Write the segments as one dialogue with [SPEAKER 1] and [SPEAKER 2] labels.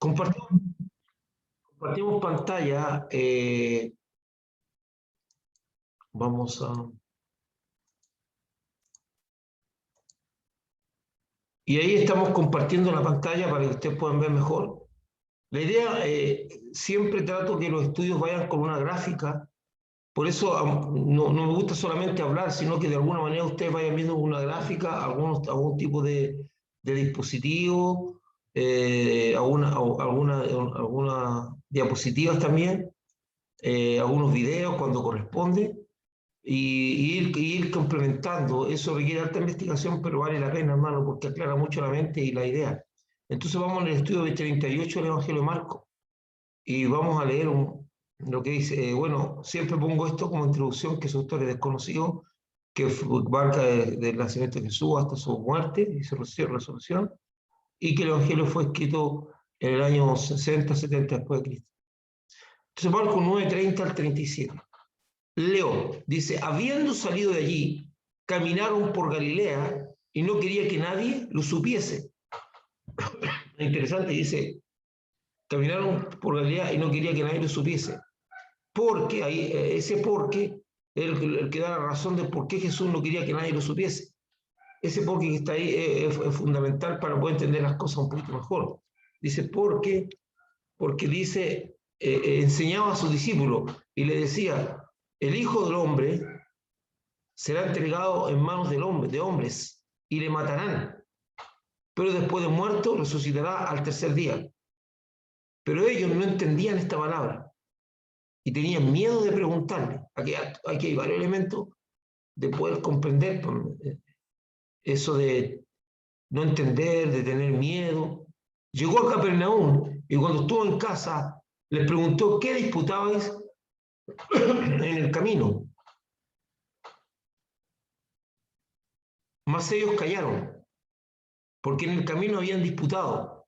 [SPEAKER 1] Compartimos pantalla. Vamos a... Y ahí estamos compartiendo la pantalla para que ustedes puedan ver mejor. La idea, siempre trato que los estudios vayan con una gráfica. Por eso no me gusta solamente hablar, sino que de alguna manera ustedes vayan viendo una gráfica, algún tipo de dispositivo, algunas diapositivas también, algunos videos cuando corresponde, y ir complementando. Eso requiere alta investigación, pero vale la pena, hermano, porque aclara mucho la mente y la idea. Entonces vamos al estudio de 38 del Evangelio de Marcos, y vamos a leer lo que dice. Bueno, siempre pongo esto como introducción, que su autor es desconocido, que abarca del nacimiento de Jesús hasta su muerte y su resurrección, y que el Evangelio fue escrito en el año 60, 70 después de Cristo. Entonces Marcos 9:30 al 37. Leo, dice: habiendo salido de allí, caminaron por Galilea y no quería que nadie lo supiese. Interesante, dice, caminaron por Galilea y no quería que nadie lo supiese. Porque ahí, ese porque es el que da la razón de por qué Jesús no quería que nadie lo supiese. Ese porque que está ahí es fundamental para poder entender las cosas un poquito mejor. Dice, porque dice, enseñaba a sus discípulos y le decía: el Hijo del Hombre será entregado en manos de hombres, y le matarán, pero después de muerto resucitará al tercer día. Pero ellos no entendían esta palabra y tenían miedo de preguntarle. Aquí hay varios elementos de poder comprender eso de no entender, de tener miedo. Llegó a Capernaum y cuando estuvo en casa les preguntó: ¿qué disputabais en el camino? Mas ellos callaron, porque en el camino habían disputado.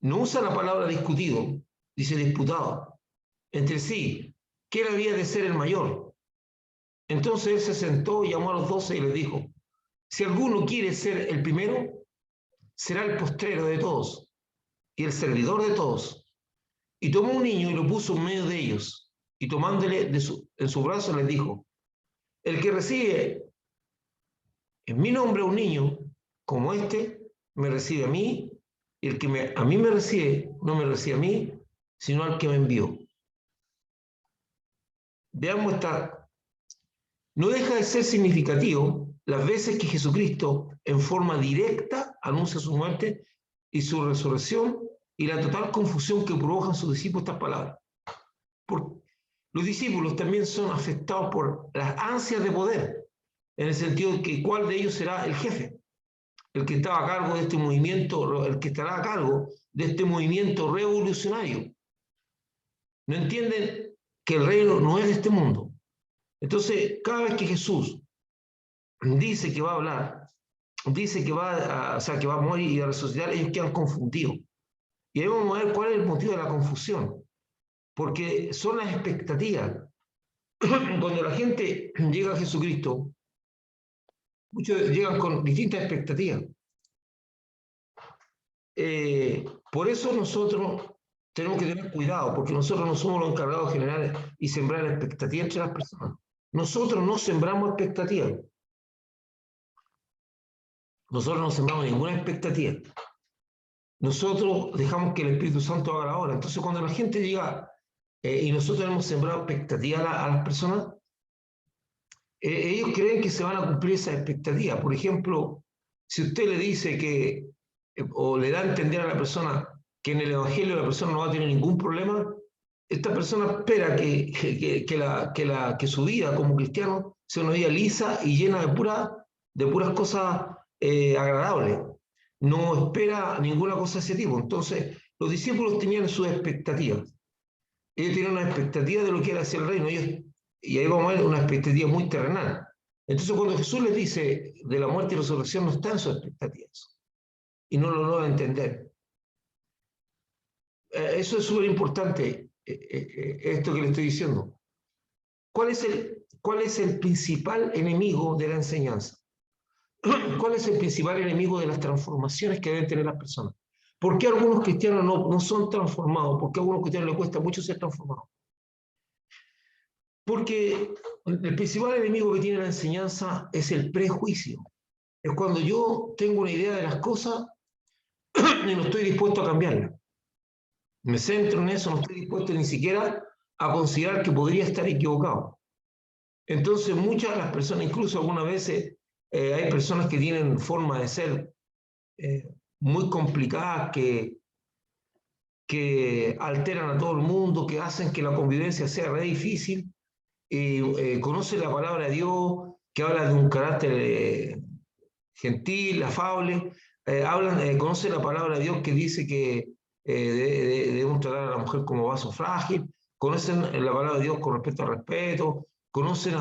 [SPEAKER 1] No usa la palabra discutido, dice disputado entre sí. ¿Quién había de ser el mayor? Entonces él se sentó y llamó a los 12 y les dijo: si alguno quiere ser el primero, será el postrero de todos y el servidor de todos. Y tomó un niño y lo puso en medio de ellos, y tomándole en su brazo les dijo: el que recibe en mi nombre a un niño como este, me recibe a mí, y el que a mí me recibe, no me recibe a mí, sino al que me envió. Veamos no deja de ser significativo las veces que Jesucristo en forma directa anuncia su muerte y su resurrección, y la total confusión que provocan sus discípulos estas palabras. Porque los discípulos también son afectados por las ansias de poder, en el sentido de que cuál de ellos será el jefe, el que estaba a cargo de este movimiento, el que estará a cargo de este movimiento revolucionario. No entienden que el reino no es de este mundo. Entonces, cada vez que Jesús dice que va a hablar, dice que que va a morir y a resucitar, ellos quedan confundidos. Y ahí vamos a ver cuál es el motivo de la confusión. Porque son las expectativas. Cuando la gente llega a Jesucristo, muchos llegan con distintas expectativas. Por eso nosotros tenemos que tener cuidado, porque nosotros no somos los encargados de generar y sembrar expectativas entre las personas. Nosotros no sembramos expectativas. Nosotros no sembramos ninguna expectativa. Nosotros dejamos que el Espíritu Santo haga la obra. Entonces, cuando la gente llega y nosotros hemos sembrado expectativas a las personas, ellos creen que se van a cumplir esas expectativas. Por ejemplo, si usted le dice o le da a entender a la persona que en el Evangelio la persona no va a tener ningún problema, esta persona espera que su vida como cristiano sea una vida lisa y llena de puras cosas agradables. No espera ninguna cosa de ese tipo. Entonces, los discípulos tenían sus expectativas. Ellos tenían una expectativa de lo que era hacia el reino. Y ahí vamos a ver una expectativa muy terrenal. Entonces, cuando Jesús les dice de la muerte y resurrección, no están sus expectativas. Y no lo logran entender. Eso es súper importante, esto que le estoy diciendo. ¿Cuál es el principal enemigo de la enseñanza? ¿Cuál es el principal enemigo de las transformaciones que deben tener las personas? ¿Por qué algunos cristianos no son transformados? ¿Por qué a algunos cristianos les cuesta mucho ser transformados? Porque el principal enemigo que tiene la enseñanza es el prejuicio. Es cuando yo tengo una idea de las cosas y no estoy dispuesto a cambiarla. Me centro en eso, no estoy dispuesto ni siquiera a considerar que podría estar equivocado. Entonces, muchas de las personas, incluso algunas veces, hay personas que tienen forma de ser muy complicadas, que alteran a todo el mundo, que hacen que la convivencia sea re difícil, conocen la palabra de Dios, que habla de un carácter gentil, afable, conocen la palabra de Dios que dice que debemos tratar a la mujer como vaso frágil, conocen la palabra de Dios con respecto al respeto, conocen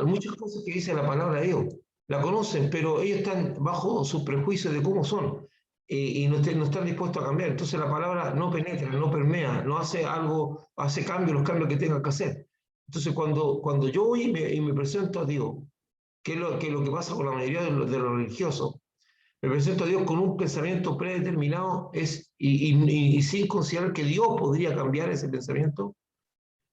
[SPEAKER 1] muchas cosas que dice la palabra de Dios, la conocen, pero ellos están bajo sus prejuicios de cómo son y no están dispuestos a cambiar. Entonces la palabra no penetra, no permea, no hace algo, hace cambios, los cambios que tenga que hacer. Entonces cuando yo voy y me presento a Dios, que es lo que pasa con la mayoría de los religiosos, me presento a Dios con un pensamiento predeterminado y sin considerar que Dios podría cambiar ese pensamiento,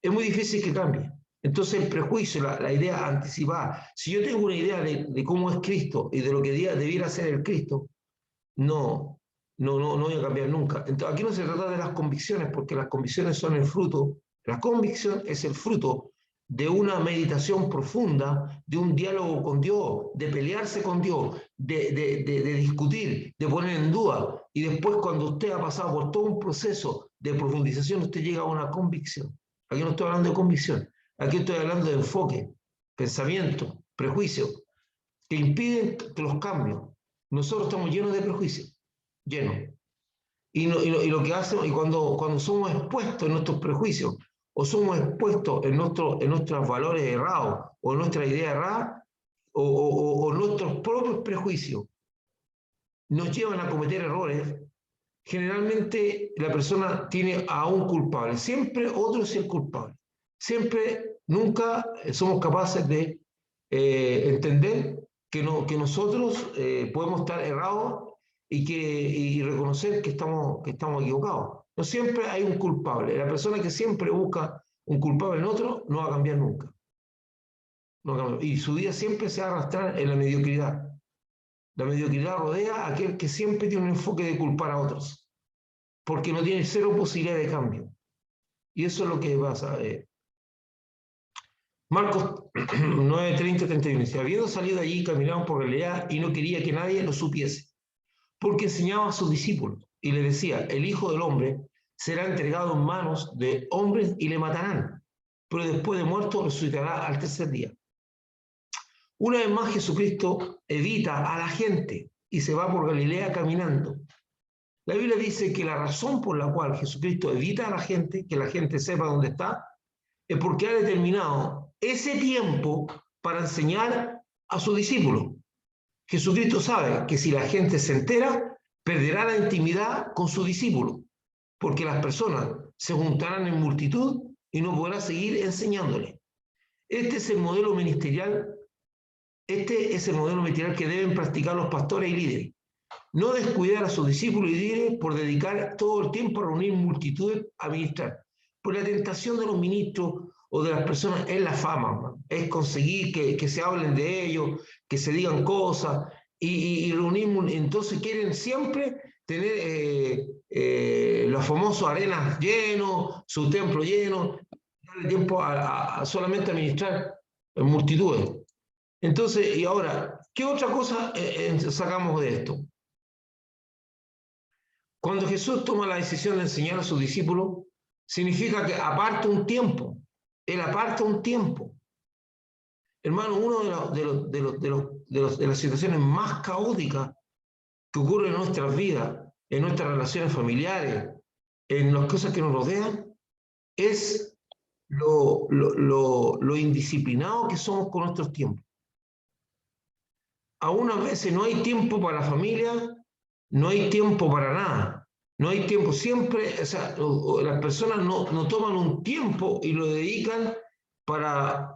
[SPEAKER 1] es muy difícil que cambie. Entonces el prejuicio, la idea anticipada, si yo tengo una idea de cómo es Cristo y de lo que debiera ser el Cristo, no voy a cambiar nunca. Entonces, aquí no se trata de las convicciones, porque las convicciones son el fruto, la convicción es el fruto de una meditación profunda, de un diálogo con Dios, de pelearse con Dios, de discutir, de poner en duda. Y después, cuando usted ha pasado por todo un proceso de profundización, usted llega a una convicción. Aquí no estoy hablando de convicción, aquí estoy hablando de enfoque, pensamiento, prejuicio, que impiden los cambios. Nosotros estamos llenos de prejuicios, llenos. Y lo que hacemos, y cuando somos expuestos en nuestros prejuicios, o somos expuestos en nuestros valores errados, o en nuestra idea errada, o nuestros propios prejuicios nos llevan a cometer errores, generalmente la persona tiene a un culpable. Siempre otro es el culpable. Siempre, nunca somos capaces de entender que nosotros podemos estar errados y reconocer que estamos equivocados. No siempre hay un culpable. La persona que siempre busca un culpable en otro no va a cambiar nunca. No va a cambiar. Y su vida siempre se va a arrastrar en la mediocridad. La mediocridad rodea a aquel que siempre tiene un enfoque de culpar a otros, porque no tiene cero posibilidad de cambio. Y eso es lo que pasa. Marcos 9:30-31 dice, habiendo salido allí, caminaban por Galilea y no quería que nadie lo supiese, porque enseñaba a sus discípulos y le decía, el Hijo del Hombre será entregado en manos de hombres y le matarán, pero después de muerto resucitará al tercer día. Una vez más Jesucristo evita a la gente y se va por Galilea caminando. La Biblia dice que la razón por la cual Jesucristo evita a la gente, que la gente sepa dónde está, es porque ha determinado ese tiempo para enseñar a sus discípulos. Jesucristo sabe que si la gente se entera, perderá la intimidad con sus discípulos, porque las personas se juntarán en multitud y no podrá seguir enseñándole. Este es el modelo ministerial que deben practicar los pastores y líderes. No descuidar a sus discípulos y líderes por dedicar todo el tiempo a reunir multitudes a ministrar. Por la tentación de los ministros o de las personas es la fama, ¿no? Es conseguir que se hablen de ellos, que se digan cosas y reunir. Entonces quieren siempre tener los famosos arenas llenos, su templo lleno, darle tiempo solamente a ministrar en multitudes. Entonces, y ahora, ¿qué otra cosa sacamos de esto? Cuando Jesús toma la decisión de enseñar a sus discípulos, significa que aparta un tiempo. Él aparta un tiempo. Hermano, una de las situaciones más caóticas que ocurren en nuestras vidas, en nuestras relaciones familiares, en las cosas que nos rodean, es lo indisciplinado que somos con nuestros tiempos. Algunas veces no hay tiempo para la familia, no hay tiempo para nada. No hay tiempo, siempre, o sea, las personas no toman un tiempo y lo dedican para,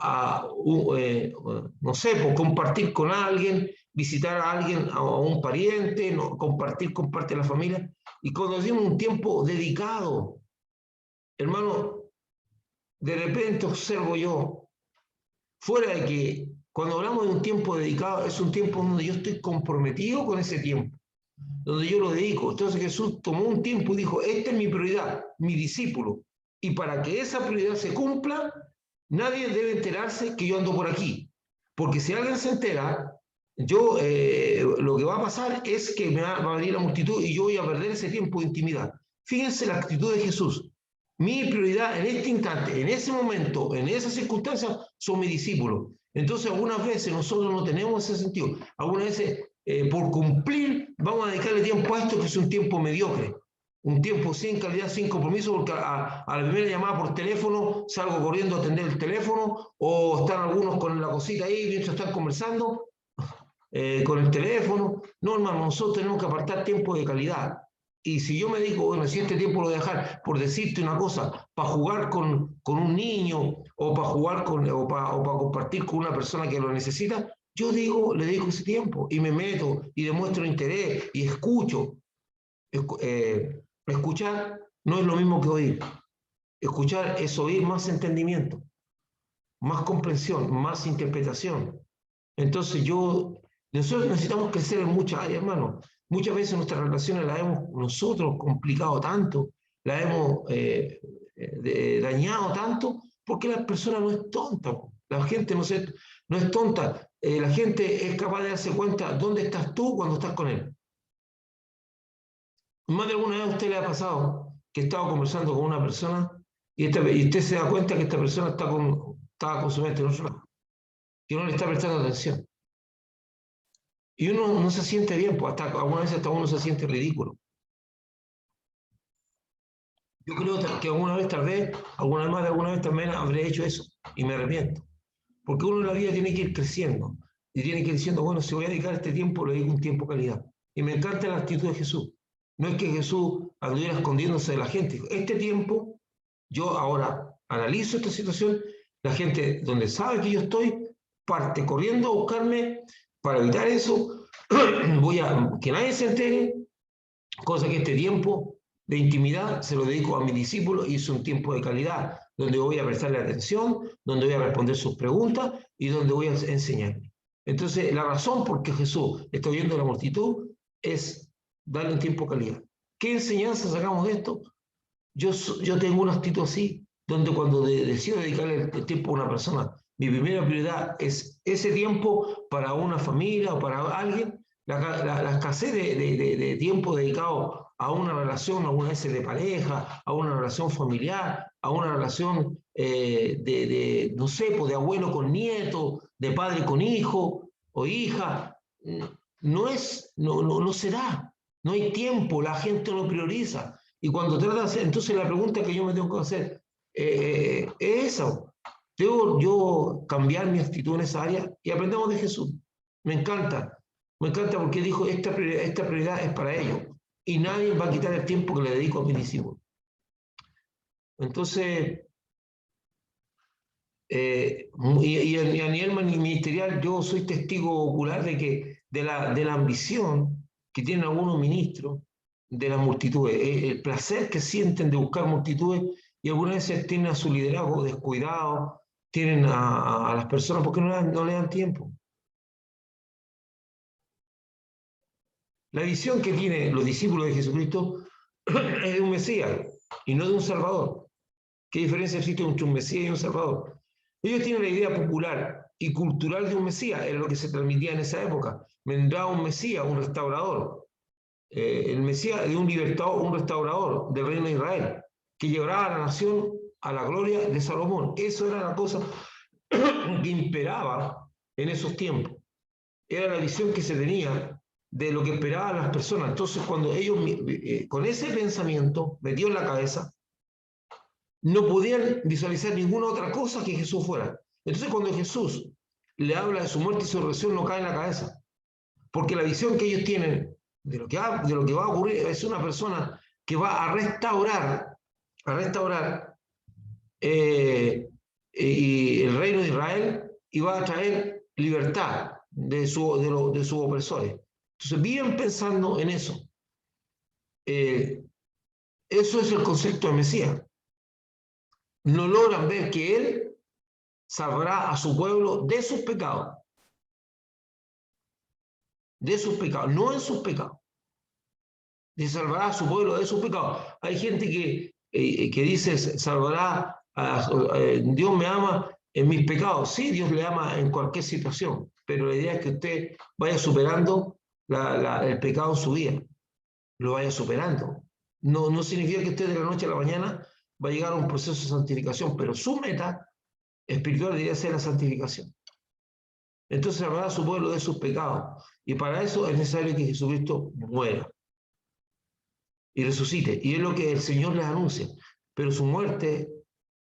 [SPEAKER 1] no sé, pues, compartir con alguien, visitar a alguien, a un pariente, ¿no? Compartir con parte de la familia. Y cuando decimos un tiempo dedicado, hermano, de repente observo yo, fuera de que cuando hablamos de un tiempo dedicado, es un tiempo donde yo estoy comprometido con ese tiempo, donde yo lo dedico. Entonces Jesús tomó un tiempo y dijo, esta es mi prioridad, mi discípulo. Y para que esa prioridad se cumpla, nadie debe enterarse que yo ando por aquí. Porque si alguien se entera, yo lo que va a pasar es que va a venir la multitud y yo voy a perder ese tiempo de intimidad. Fíjense la actitud de Jesús. Mi prioridad en este instante, en ese momento, en esas circunstancias, son mis discípulos. Entonces, algunas veces nosotros no tenemos ese sentido. Algunas veces, por cumplir, vamos a dedicarle tiempo a esto que es un tiempo mediocre. Un tiempo sin calidad, sin compromiso, porque a la primera llamada por teléfono salgo corriendo a atender el teléfono, o están algunos con la cosita ahí mientras están conversando con el teléfono. No, hermano, nosotros tenemos que apartar tiempo de calidad. Y si yo me digo, bueno, si este tiempo lo voy a dejar, por decirte una cosa, para jugar con un niño o para jugar o para compartir con una persona que lo necesita, yo digo, le dedico ese tiempo y me meto y demuestro interés y escucho. Escuchar no es lo mismo que oír. Escuchar es oír más entendimiento, más comprensión, más interpretación. Entonces nosotros necesitamos crecer en muchas áreas, hermano. Muchas veces nuestras relaciones las hemos nosotros complicado tanto, las hemos dañado tanto, porque la persona no es tonta. La gente no es tonta. La gente es capaz de darse cuenta dónde estás tú cuando estás con él. Más de alguna vez a usted le ha pasado que estaba conversando con una persona y usted se da cuenta que esta persona estaba con su mente en otro lado, que no le está prestando atención. Y uno no se siente bien, pues alguna vez hasta uno se siente ridículo. Yo creo que alguna vez, tal vez, alguna vez también habré hecho eso y me arrepiento. Porque uno en la vida tiene que ir creciendo y tiene que ir diciendo, bueno, si voy a dedicar este tiempo, le dedico un tiempo de calidad. Y me encanta la actitud de Jesús. No es que Jesús anduviera escondiéndose de la gente. Este tiempo, yo ahora analizo esta situación, la gente donde sabe que yo estoy, parte corriendo a buscarme para evitar eso. Voy a que nadie se entere, cosa que este tiempo de intimidad se lo dedico a mis discípulos y es un tiempo de calidad, donde voy a prestarle atención, donde voy a responder sus preguntas y donde voy a enseñarle. Entonces, la razón por que Jesús está oyendo a la multitud es darle un tiempo de calidad. ¿Qué enseñanza sacamos de esto? Yo tengo una actitud así, donde cuando decido dedicarle el tiempo a una persona, mi primera prioridad es ese tiempo para una familia o para alguien. La escasez de tiempo dedicado a una relación, algunas veces de pareja, a una relación familiar, a una relación no sé, pues de abuelo con nieto, de padre con hijo o hija, no se da, no hay tiempo, la gente no prioriza. Y cuando trata de hacer, entonces la pregunta que yo me tengo que hacer es esa. ¿Debo yo cambiar mi actitud en esa área? Y aprendamos de Jesús. Me encanta porque dijo, esta prioridad es para ellos. Y nadie va a quitar el tiempo que le dedico a mis discípulos. Entonces, y a nivel ministerial, yo soy testigo ocular de la ambición que tienen algunos ministros de las multitudes, el placer que sienten de buscar multitudes y algunas veces tienen a su liderazgo descuidado, tienen a las personas porque no le dan tiempo. La visión que tienen los discípulos de Jesucristo es de un Mesías y no de un Salvador. ¿Qué diferencia existe entre un Mesías y un Salvador? Ellos tienen la idea popular y cultural de un Mesías, era lo que se transmitía en esa época. Vendrá un Mesías, un restaurador. El Mesías de un libertador, un restaurador del reino de Israel, que llevará a la nación a la gloria de Salomón. Eso era la cosa que imperaba en esos tiempos. Era la visión que se tenía de lo que esperaban las personas. Entonces, cuando ellos, con ese pensamiento metido en la cabeza, no podían visualizar ninguna otra cosa que Jesús fuera. Entonces, cuando Jesús le habla de su muerte y su resurrección, no cae en la cabeza. Porque la visión que ellos tienen de lo que va a ocurrir es una persona que va a restaurar y el reino de Israel y va a traer libertad. de sus opresores. Entonces viven pensando en eso. Eso es el concepto de Mesías. No logran ver que Él salvará a su pueblo de sus pecados. De sus pecados, no en sus pecados. Dice, salvará a su pueblo de sus pecados. Hay gente que dice, salvará, Dios me ama en mis pecados. Sí, Dios le ama en cualquier situación, pero la idea es que usted vaya superando el pecado en su vida, lo vaya superando. No significa que usted de la noche a la mañana va a llegar a un proceso de santificación, pero su meta espiritual debería ser la santificación. Entonces salvará a su pueblo de sus pecados. Y para eso es necesario que Jesucristo muera y resucite. Y es lo que el Señor les anuncia. Pero su muerte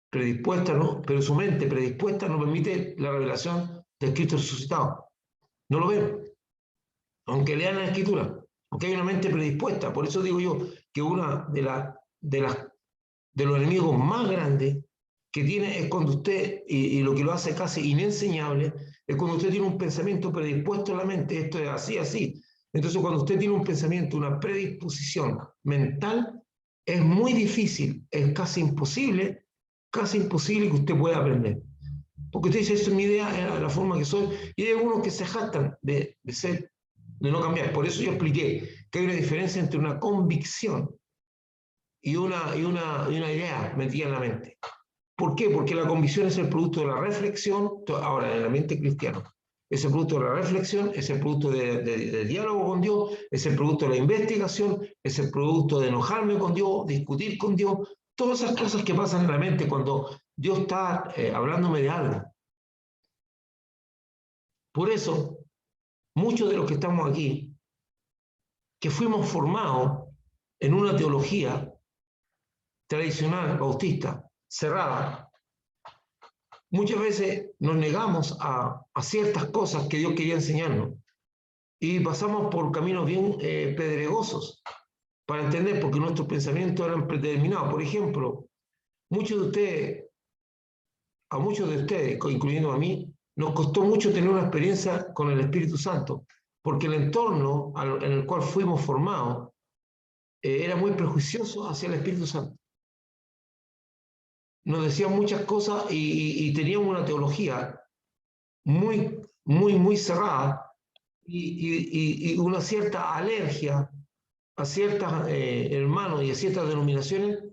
[SPEAKER 1] predispuesta, ¿no? Pero su mente predispuesta no permite la revelación del Cristo resucitado. No lo ven. Aunque lean la Escritura. Porque hay una mente predispuesta. Por eso digo yo que una de los enemigos más grandes que tiene es cuando usted, y lo que lo hace casi inenseñable, es cuando usted tiene un pensamiento predispuesto en la mente. Esto es así, así. Entonces, cuando usted tiene un pensamiento, una predisposición mental, es muy difícil, es casi imposible que usted pueda aprender. Porque usted dice, esa es mi idea, es la forma que soy, y hay algunos que se jactan de no cambiar. Por eso yo expliqué que hay una diferencia entre una convicción y una idea metida en la mente. ¿Por qué? Porque la convicción es el producto de la reflexión, ahora en el ambiente cristiano, es el producto de la reflexión, es el producto de diálogo con Dios, es el producto de la investigación, es el producto de enojarme con Dios, discutir con Dios, todas esas cosas que pasan en la mente cuando Dios está hablándome de algo. Por eso, muchos de los que estamos aquí, que fuimos formados en una teología tradicional, bautista, cerrada, muchas veces nos negamos a ciertas cosas que Dios quería enseñarnos y pasamos por caminos bien pedregosos para entender, porque nuestros pensamientos eran predeterminados. Por ejemplo, a muchos de ustedes, incluyendo a mí, nos costó mucho tener una experiencia con el Espíritu Santo, porque el entorno en el cual fuimos formados era muy prejuicioso hacia el Espíritu Santo. Nos decían muchas cosas y teníamos una teología muy cerrada y una cierta alergia a ciertos hermanos y a ciertas denominaciones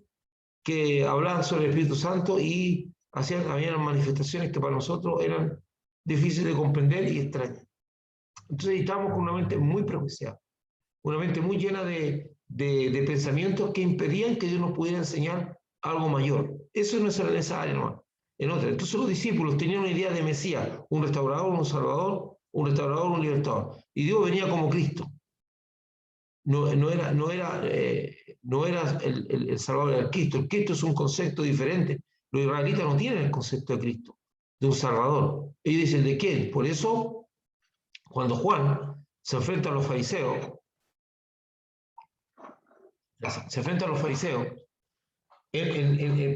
[SPEAKER 1] que hablaban sobre el Espíritu Santo y había manifestaciones que para nosotros eran difíciles de comprender y extrañas. Entonces estábamos con una mente muy prejuiciada, una mente muy llena de pensamientos que impedían que Dios nos pudiera enseñar algo mayor. Eso no es en esa área, no. En otra. Entonces los discípulos tenían una idea de Mesías, un restaurador, un salvador, un restaurador, un libertador. Y Dios venía como Cristo. No era el Salvador, era el Cristo. El Cristo es un concepto diferente. Los israelitas no tienen el concepto de Cristo, de un Salvador. Ellos dicen, ¿de quién? Por eso, cuando Juan se enfrenta a los fariseos,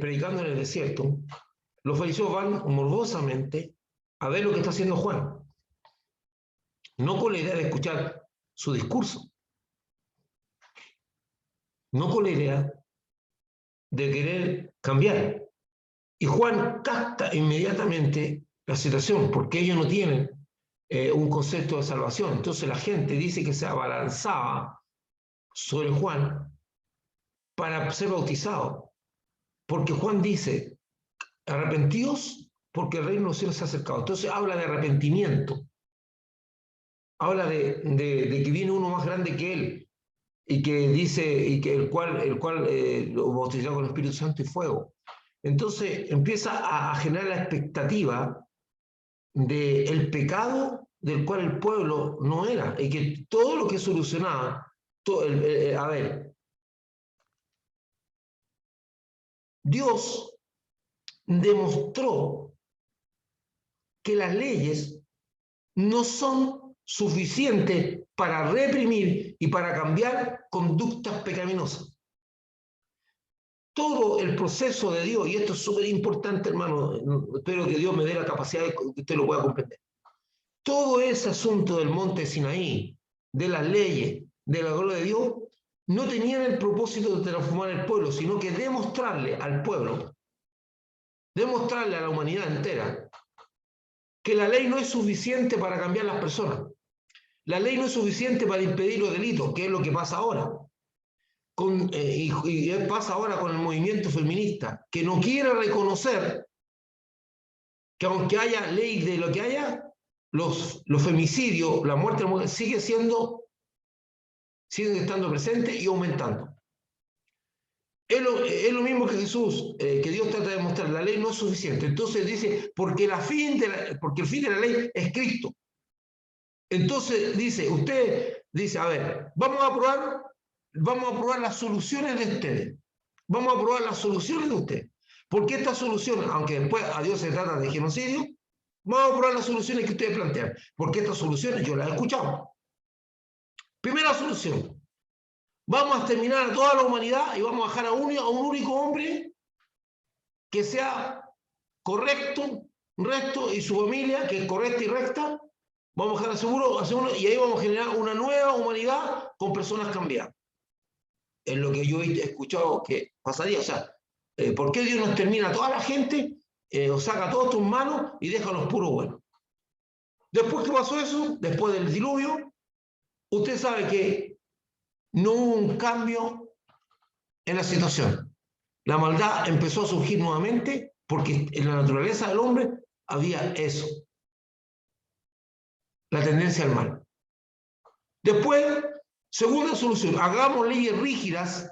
[SPEAKER 1] predicando en el desierto, los fariseos van morbosamente a ver lo que está haciendo Juan. No con la idea de escuchar su discurso, no con la idea de querer cambiar. Y Juan capta inmediatamente la situación, porque ellos no tienen un concepto de salvación. Entonces la gente dice que se abalanzaba sobre Juan para ser bautizado, porque Juan dice, arrepentíos porque el reino de los cielos se ha acercado. Entonces habla de arrepentimiento, habla de que viene uno más grande que él, y que dice, y que el cual lo bautizó con el Espíritu Santo y fuego. Entonces empieza a generar la expectativa del pecado del cual el pueblo no era, y que todo lo que solucionaba, a ver, Dios demostró que las leyes no son suficientes para reprimir y para cambiar conductas pecaminosas. Todo el proceso de Dios, y esto es súper importante, hermano, espero que Dios me dé la capacidad de que usted lo pueda comprender. todo ese asunto del monte Sinaí, de las leyes, de la gloria de Dios, no tenían el propósito de transformar el pueblo, sino que demostrarle al pueblo, demostrarle a la humanidad entera, que la ley no es suficiente para cambiar las personas. La ley no es suficiente para impedir los delitos, que es lo que pasa ahora. Y pasa ahora con el movimiento feminista, que no quiere reconocer que aunque haya ley de lo que haya, los femicidios, la muerte de la mujer, siguen estando presentes y aumentando. Es lo mismo que Jesús, que Dios trata de demostrar, la ley no es suficiente. Entonces dice, porque el fin de la ley es Cristo. Entonces usted dice, a ver, vamos a probar las soluciones de ustedes. Vamos a probar las soluciones de ustedes. Porque estas soluciones, aunque después a Dios se trata de genocidio, vamos a probar las soluciones que ustedes plantean. Porque estas soluciones yo las he escuchado. Primera solución. Vamos a exterminar a toda la humanidad y vamos a dejar a un único hombre que sea correcto, recto, y su familia, que es correcta y recta. Vamos a dejar seguro, y ahí vamos a generar una nueva humanidad con personas cambiadas. Es lo que yo he escuchado que pasaría. O sea, ¿por qué Dios no extermina a toda la gente, o saca a todos tus manos y deja a los puros buenos? Después que pasó eso, después del diluvio, usted sabe que no hubo un cambio en la situación. La maldad empezó a surgir nuevamente porque en la naturaleza del hombre había eso. La tendencia al mal. Después, segunda solución, hagamos leyes rígidas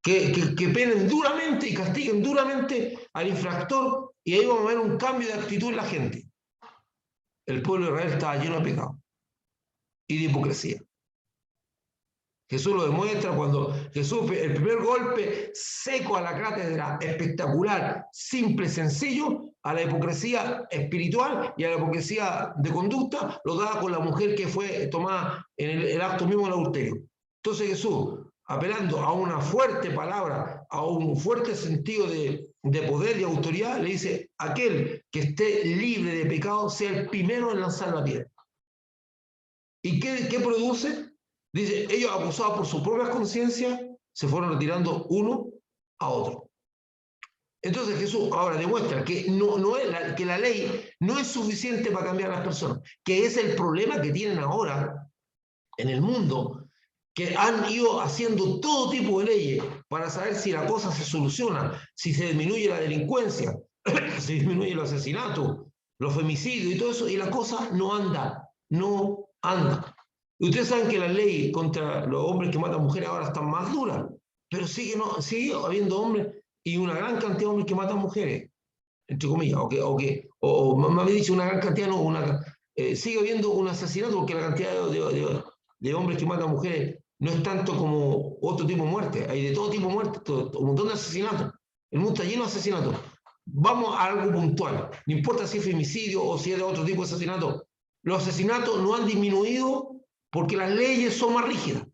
[SPEAKER 1] que penen duramente y castiguen duramente al infractor, y ahí vamos a ver un cambio de actitud en la gente. El pueblo de Israel estaba lleno de pecado y de hipocresía. Jesús lo demuestra cuando Jesús, el primer golpe seco a la cátedra, espectacular, simple, sencillo, a la hipocresía espiritual y a la hipocresía de conducta, lo da con la mujer que fue tomada en el acto mismo del adulterio. Entonces Jesús, apelando a una fuerte palabra, a un fuerte sentido de poder y autoridad, le dice, aquel que esté libre de pecado sea el primero en lanzar la piedra. ¿Y qué produce? Dice, ellos acusados por su propia conciencia se fueron retirando uno a otro. Entonces Jesús ahora demuestra que, que la ley no es suficiente para cambiar a las personas, que es el problema que tienen ahora en el mundo, que han ido haciendo todo tipo de leyes para saber si la cosa se soluciona, si se disminuye la delincuencia, si disminuye el asesinato, los femicidios y todo eso, y la cosa no anda. Y ustedes saben que las leyes contra los hombres que matan mujeres ahora están más duras, pero sigue habiendo hombres y una gran cantidad de hombres que matan mujeres, entre comillas, o más bien dicho, una gran cantidad, sigue habiendo un asesinato porque la cantidad de hombres que matan mujeres no es tanto como otro tipo de muerte, hay de todo tipo de muerte, un montón de asesinatos, el mundo está lleno de asesinatos. Vamos a algo puntual, no importa si es femicidio o si es de otro tipo de asesinato, los asesinatos no han disminuido porque las leyes son más rígidas.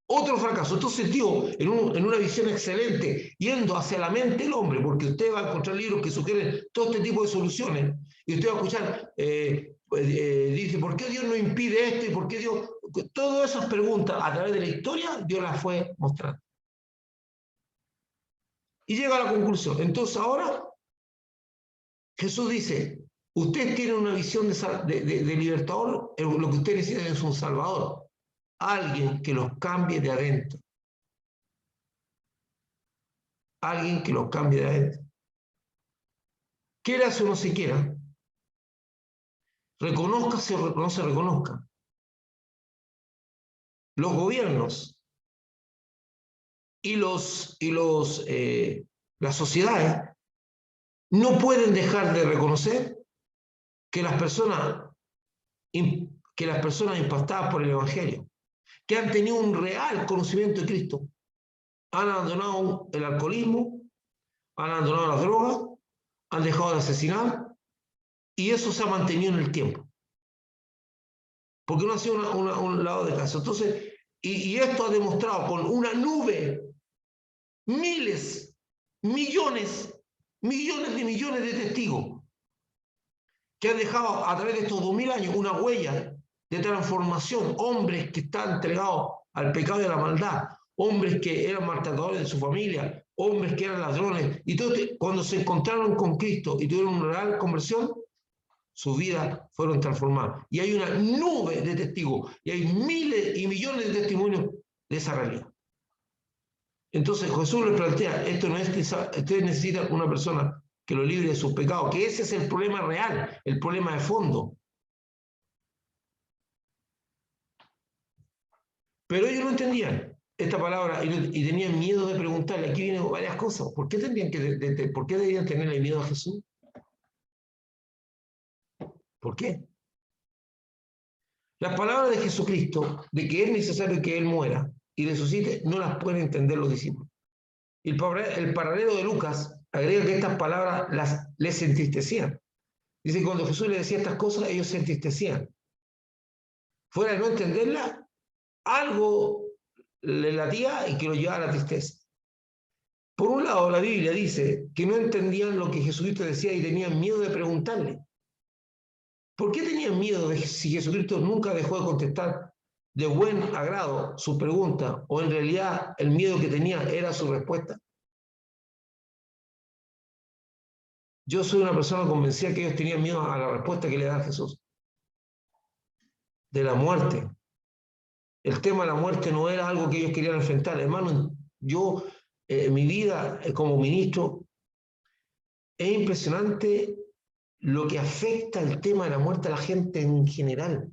[SPEAKER 1] Otro fracaso. Entonces, tío, en una visión excelente, yendo hacia la mente del hombre, porque usted va a encontrar libros que sugieren todo este tipo de soluciones, y usted va a escuchar, dice, ¿por qué Dios no impide esto? ¿Y por qué Dios? Todas esas preguntas, a través de la historia, Dios las fue mostrando. Y llega a la conclusión. Entonces, ahora, Jesús dice, ustedes tienen una visión de libertador, lo que ustedes necesitan es un salvador. Alguien que los cambie de adentro. Alguien que los cambie de adentro. Quiera o no se quiera, reconózcase o no se reconozca. Los gobiernos y las sociedades no pueden dejar de reconocer que las personas impactadas por el Evangelio, que han tenido un real conocimiento de Cristo, han abandonado el alcoholismo, han abandonado las drogas, han dejado de asesinar, y eso se ha mantenido en el tiempo. Porque no ha sido un lado de caso. Entonces, y esto ha demostrado con una nube, millones de testigos, que han dejado a través de estos 2000 años una huella de transformación, hombres que están entregados al pecado y a la maldad, hombres que eran maltratadores de su familia, hombres que eran ladrones, y todo, cuando se encontraron con Cristo y tuvieron una real conversión, sus vidas fueron transformadas. Y hay una nube de testigos, y hay miles y millones de testimonios de esa realidad. Entonces Jesús les plantea, esto no es que ustedes necesitan una persona que lo libre de sus pecados, que ese es el problema real, el problema de fondo. Pero ellos no entendían esta palabra y tenían miedo de preguntarle. Aquí vienen varias cosas. ¿Por qué ¿por qué deberían tenerle miedo a Jesús? ¿Por qué? Las palabras de Jesucristo, de que es necesario que Él muera y resucite, no las pueden entender los discípulos. El paralelo de Lucas agrega que estas palabras les entristecían. Dice que cuando Jesús les decía estas cosas, ellos se entristecían. Fuera de no entenderlas, algo le latía y que lo llevaba a la tristeza. Por un lado, la Biblia dice que no entendían lo que Jesucristo decía y tenían miedo de preguntarle. ¿Por qué tenían miedo de si Jesucristo nunca dejó de contestar de buen agrado su pregunta, o en realidad el miedo que tenía era su respuesta? Yo soy una persona convencida que ellos tenían miedo a la respuesta que le da Jesús. De la muerte. El tema de la muerte no era algo que ellos querían enfrentar. Hermano, yo, mi vida como ministro, es impresionante lo que afecta el tema de la muerte a la gente en general.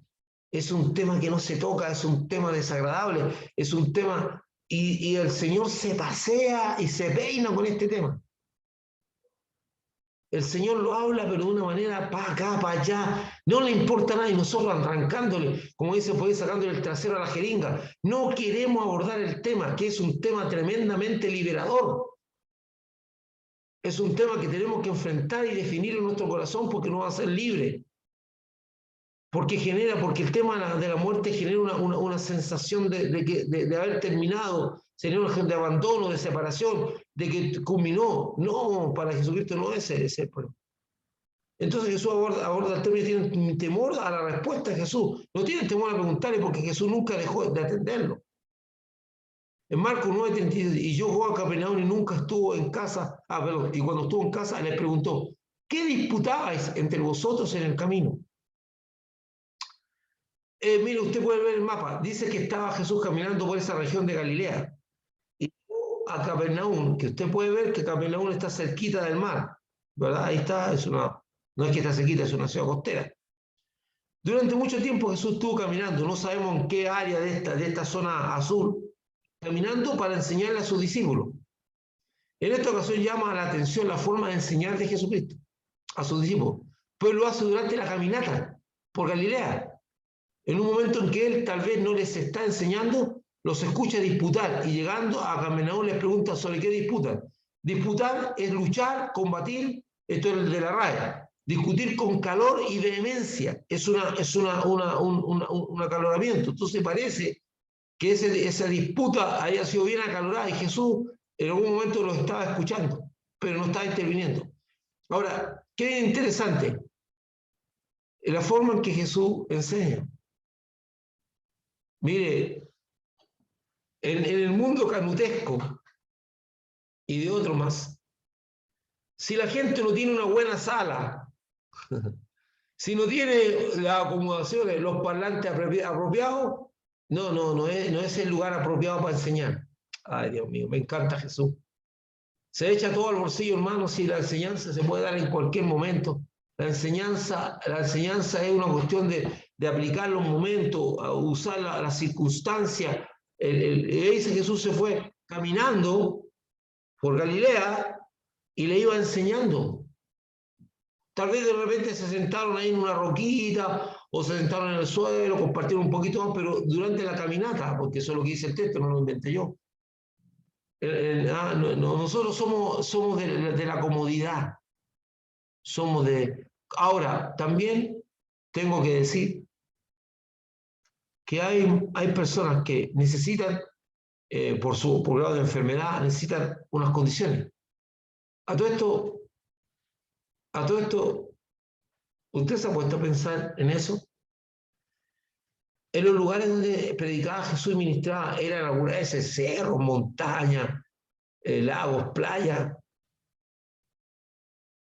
[SPEAKER 1] Es un tema que no se toca, es un tema desagradable, es un tema... Y el Señor se pasea y se peina con este tema. El Señor lo habla, pero de una manera para acá, para allá. No le importa nada y nosotros arrancándole, como dice, pues sacándole el trasero a la jeringa. No queremos abordar el tema, que es un tema tremendamente liberador. Es un tema que tenemos que enfrentar y definir en nuestro corazón porque nos va a hacer libre. Porque el tema de la muerte genera una sensación de haber terminado, genera de abandono, de separación, de que culminó. No, para Jesucristo no es ese el problema. Entonces Jesús aborda el tema y tienen temor a la respuesta de Jesús. No tienen temor a preguntarle porque Jesús nunca dejó de atenderlo. En Marcos 9:32, y yo voy a Capernaum y nunca estuvo en casa, y cuando estuvo en casa les preguntó, ¿qué disputabais entre vosotros en el camino? Mire, usted puede ver el mapa, dice que estaba Jesús caminando por esa región de Galilea, y a Capernaum, que usted puede ver que Capernaum está cerquita del mar, ¿verdad? Ahí está, no es que está cerquita, es una ciudad costera. Durante mucho tiempo Jesús estuvo caminando, no sabemos en qué área de esta zona azul, caminando para enseñarle a sus discípulos. En esta ocasión llama la atención la forma de enseñar de Jesucristo a sus discípulos, pues lo hace durante la caminata por Galilea. En un momento en que él tal vez no les está enseñando, los escucha disputar y llegando a Capernaum les pregunta sobre qué disputan. Disputar es luchar, combatir, esto es de la RAE. Discutir con calor y vehemencia es un acaloramiento. Entonces parece que esa disputa haya sido bien acalorada y Jesús en algún momento los estaba escuchando, pero no estaba interviniendo. Ahora, qué interesante la forma en que Jesús enseña. Mire, en el mundo canutesco y de otro más, si la gente no tiene una buena sala, si no tiene las acomodaciones, los parlantes apropiados, no es el lugar apropiado para enseñar. Ay, Dios mío, me encanta Jesús. Se echa todo al bolsillo, hermano, si la enseñanza se puede dar en cualquier momento. La enseñanza es una cuestión de aplicar los momentos, a usar las circunstancias. Dice Jesús se fue caminando por Galilea y le iba enseñando. Tal vez de repente se sentaron ahí en una roquita o se sentaron en el suelo, compartieron un poquito más, pero durante la caminata, porque eso es lo que dice el texto, no lo inventé yo. Nosotros somos de la comodidad. Ahora, también tengo que decir que hay personas que necesitan, por grado de enfermedad, necesitan unas condiciones. A todo esto, ¿Usted se ha puesto a pensar en eso? En los lugares donde predicaba Jesús y ministraba, eran algunas veces cerros, montañas, lagos, playas,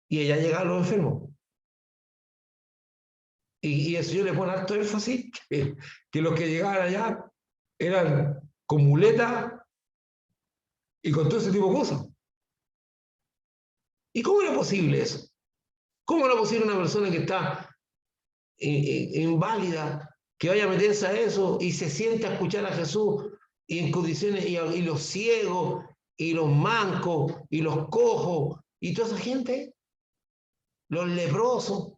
[SPEAKER 1] y allá llegaban los enfermos. Y el Señor le pone alto énfasis que los que llegaban allá eran con muletas y con todo ese tipo de cosas. ¿Y cómo era posible eso? ¿Cómo era posible una persona que está inválida, que vaya a meterse a eso y se siente a escuchar a Jesús y en condiciones, y los ciegos, y los mancos, y los cojos, y toda esa gente, los leprosos,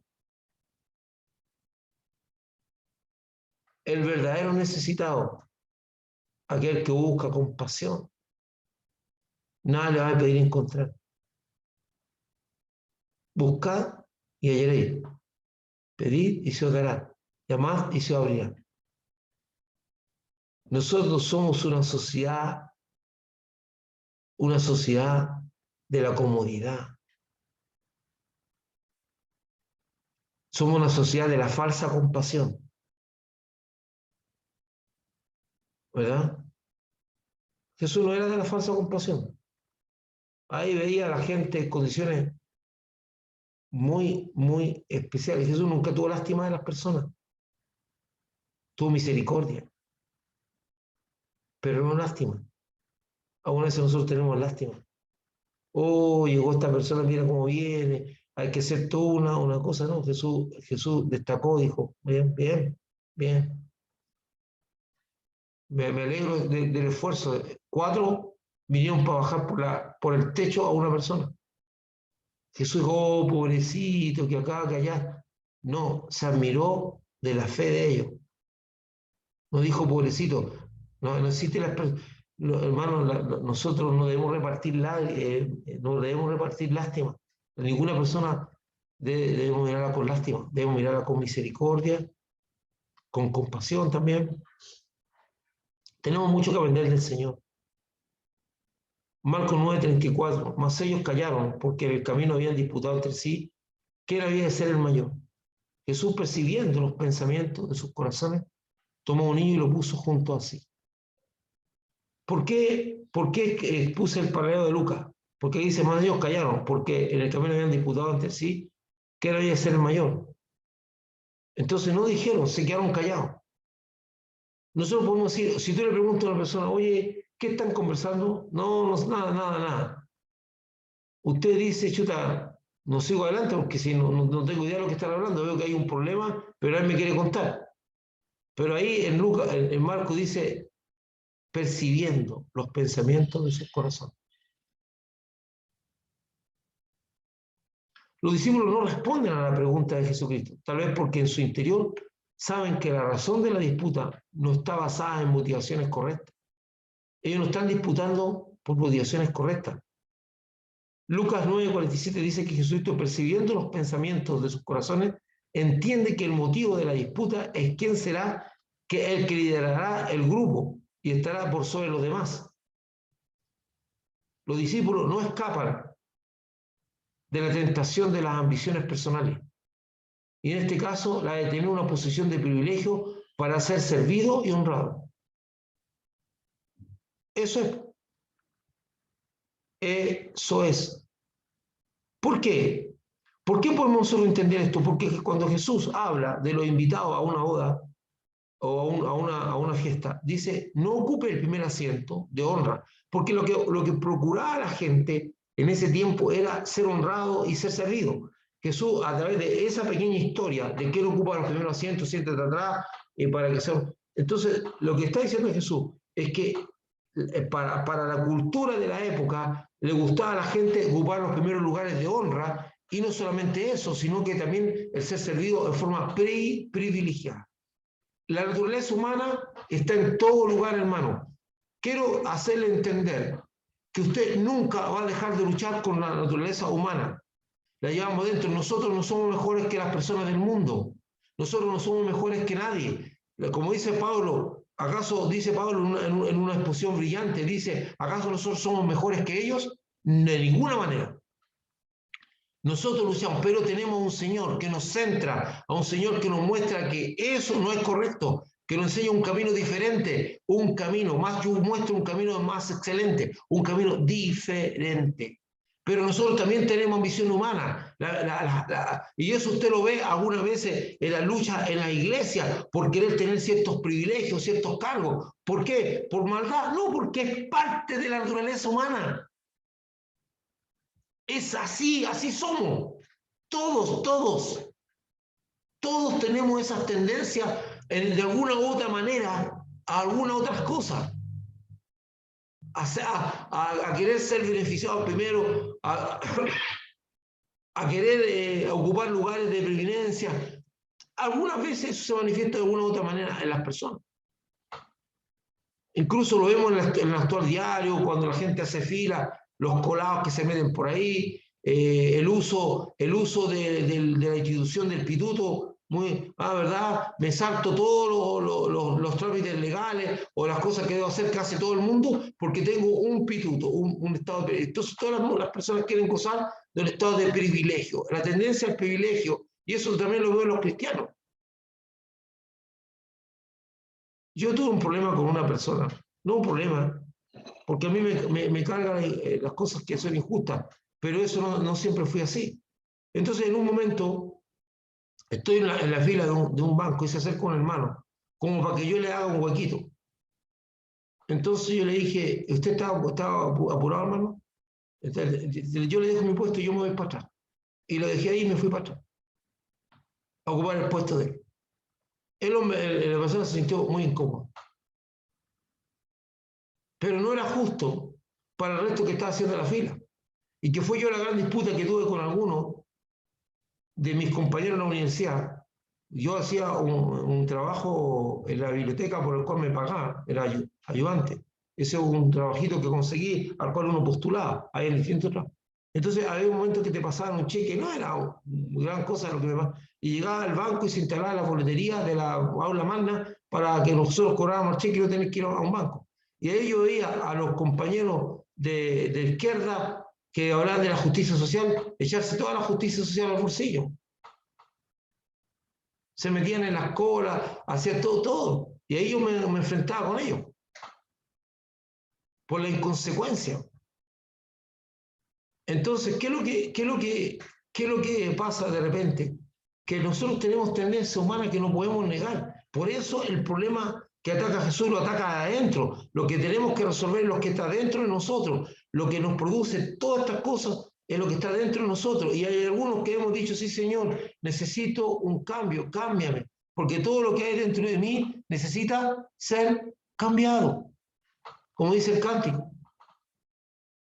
[SPEAKER 1] el verdadero necesitado, aquel que busca compasión, nada le va a pedir encontrar. Buscad y hallaréis, pedid y se os dará, llamad y se os abrirá. Nosotros somos una sociedad de la comodidad. Somos una sociedad de la falsa compasión, ¿verdad? Jesús no era de la falsa compasión. Ahí veía a la gente en condiciones muy, muy especiales. Jesús nunca tuvo lástima de las personas. Tuvo misericordia, pero no lástima. Aún así nosotros tenemos lástima. Oh, llegó esta persona, mira cómo viene, hay que hacer toda una cosa. No, Jesús destacó, dijo, bien, bien, bien. Me alegro del esfuerzo. 4 vinieron para bajar por el techo a una persona. Jesús dijo, oh, pobrecito, que acá, que allá. No, se admiró de la fe de ellos. No dijo, pobrecito. No existe la expresión. Hermanos, nosotros no debemos no debemos repartir lástima. Ninguna persona debemos mirarla con lástima. Debemos mirarla con misericordia, con compasión también. Tenemos mucho que aprender del Señor. Marcos 9:34, mas ellos callaron porque en el camino habían disputado entre sí quién había de ser el mayor. Jesús, percibiendo los pensamientos de sus corazones, tomó a un niño y lo puso junto a sí. ¿Por qué puse el paralelo de Lucas? Porque dice, más ellos callaron, porque en el camino habían disputado entre sí quién había de ser el mayor. Entonces no dijeron, se quedaron callados. Nosotros podemos decir, si tú le preguntas a una persona, oye, ¿qué están conversando? No, nada. Usted dice, chuta, no sigo adelante porque si no tengo idea de lo que están hablando, veo que hay un problema, pero él me quiere contar. Pero ahí en Marco dice, percibiendo los pensamientos de sus corazones. Los discípulos no responden a la pregunta de Jesucristo, tal vez porque en su interior saben que la razón de la disputa no está basada en motivaciones correctas. Ellos no están disputando por motivaciones correctas. Lucas 9:47 dice que Jesucristo, percibiendo los pensamientos de sus corazones, entiende que el motivo de la disputa es quién será el que liderará el grupo y estará por sobre los demás. Los discípulos no escapan de la tentación de las ambiciones personales. Y en este caso, la de tener una posición de privilegio para ser servido y honrado. Eso es. ¿Por qué? ¿Por qué podemos nosotros entender esto? Porque cuando Jesús habla de los invitados a una boda o a una fiesta, dice, no ocupe el primer asiento de honra, porque lo que procuraba la gente en ese tiempo era ser honrado y ser servido. Jesús, a través de esa pequeña historia de que él ocupa los primeros asientos, siéntate atrás, para que sea... Entonces, lo que está diciendo Jesús es que para la cultura de la época le gustaba a la gente ocupar los primeros lugares de honra, y no solamente eso, sino que también el ser servido en forma privilegiada. La naturaleza humana está en todo lugar, hermano. Quiero hacerle entender que usted nunca va a dejar de luchar con la naturaleza humana. La llevamos dentro. Nosotros no somos mejores que las personas del mundo. Nosotros no somos mejores que nadie. Como dice Pablo, ¿acaso dice Pablo en una exposición brillante? Dice, ¿acaso nosotros somos mejores que ellos? De ninguna manera. Nosotros luchamos, pero tenemos un Señor que nos centra, a un Señor que nos muestra que eso no es correcto, que nos enseña un camino diferente, un camino más, yo muestro un camino más excelente, un camino diferente. Pero nosotros también tenemos ambición humana, y eso usted lo ve algunas veces en la lucha en la iglesia, por querer tener ciertos privilegios, ciertos cargos. ¿Por qué? ¿Por maldad? No, porque es parte de la naturaleza humana. Es así, así somos. Todos tenemos esas tendencias de alguna u otra manera a algunas otras cosas. A querer ser beneficiado primero, a querer ocupar lugares de preeminencia. Algunas veces eso se manifiesta de alguna u otra manera en las personas. Incluso lo vemos en el actual diario, cuando la gente hace fila, los colados que se meten por ahí, el uso de la institución del pituto, ¿verdad? Me salto todos los trámites legales o las cosas que debo hacer casi todo el mundo porque tengo un pituto, un estado de... Entonces todas las personas quieren gozar del estado de privilegio, la tendencia al privilegio, y eso también lo veo en los cristianos. Yo tuve un problema con una persona, no un problema, porque a mí me cargan las cosas que son injustas, pero eso no siempre fue así. Entonces, en un momento, estoy en la fila de un banco y se acerca un hermano, como para que yo le haga un huequito. Entonces yo le dije, ¿usted estaba apurado, hermano? Entonces, yo le dejo mi puesto y yo me voy para atrás. Y lo dejé ahí y me fui para atrás, a ocupar el puesto de él. La persona se sintió muy incómoda. Pero no era justo para el resto que estaba haciendo la fila. Y que fue yo la gran disputa que tuve con algunos de mis compañeros en la universidad. Yo hacía un trabajo en la biblioteca por el cual me pagaban, era ayudante. Ese es un trabajito que conseguí, al cual uno postulaba, ahí en el distinto trabajo. Entonces había un momento que te pasaban un cheque, no era gran cosa lo que me pasaba, y llegaba al banco y se instalaba la boletería de la aula magna para que nosotros cobráramos el cheque y no tener que ir a un banco. Y ahí yo veía a los compañeros de izquierda que hablaban de la justicia social, echarse toda la justicia social al bolsillo. Se metían en las colas, hacían todo. Y ahí yo me enfrentaba con ellos, por la inconsecuencia. Entonces, ¿qué es lo que pasa de repente? Que nosotros tenemos tendencia humana que no podemos negar. Por eso el problema que ataca a Jesús lo ataca adentro. Lo que tenemos que resolver es lo que está dentro de nosotros. Lo que nos produce todas estas cosas es lo que está dentro de nosotros. Y hay algunos que hemos dicho, sí, Señor, necesito un cambio, cámbiame. Porque todo lo que hay dentro de mí necesita ser cambiado. Como dice el cántico.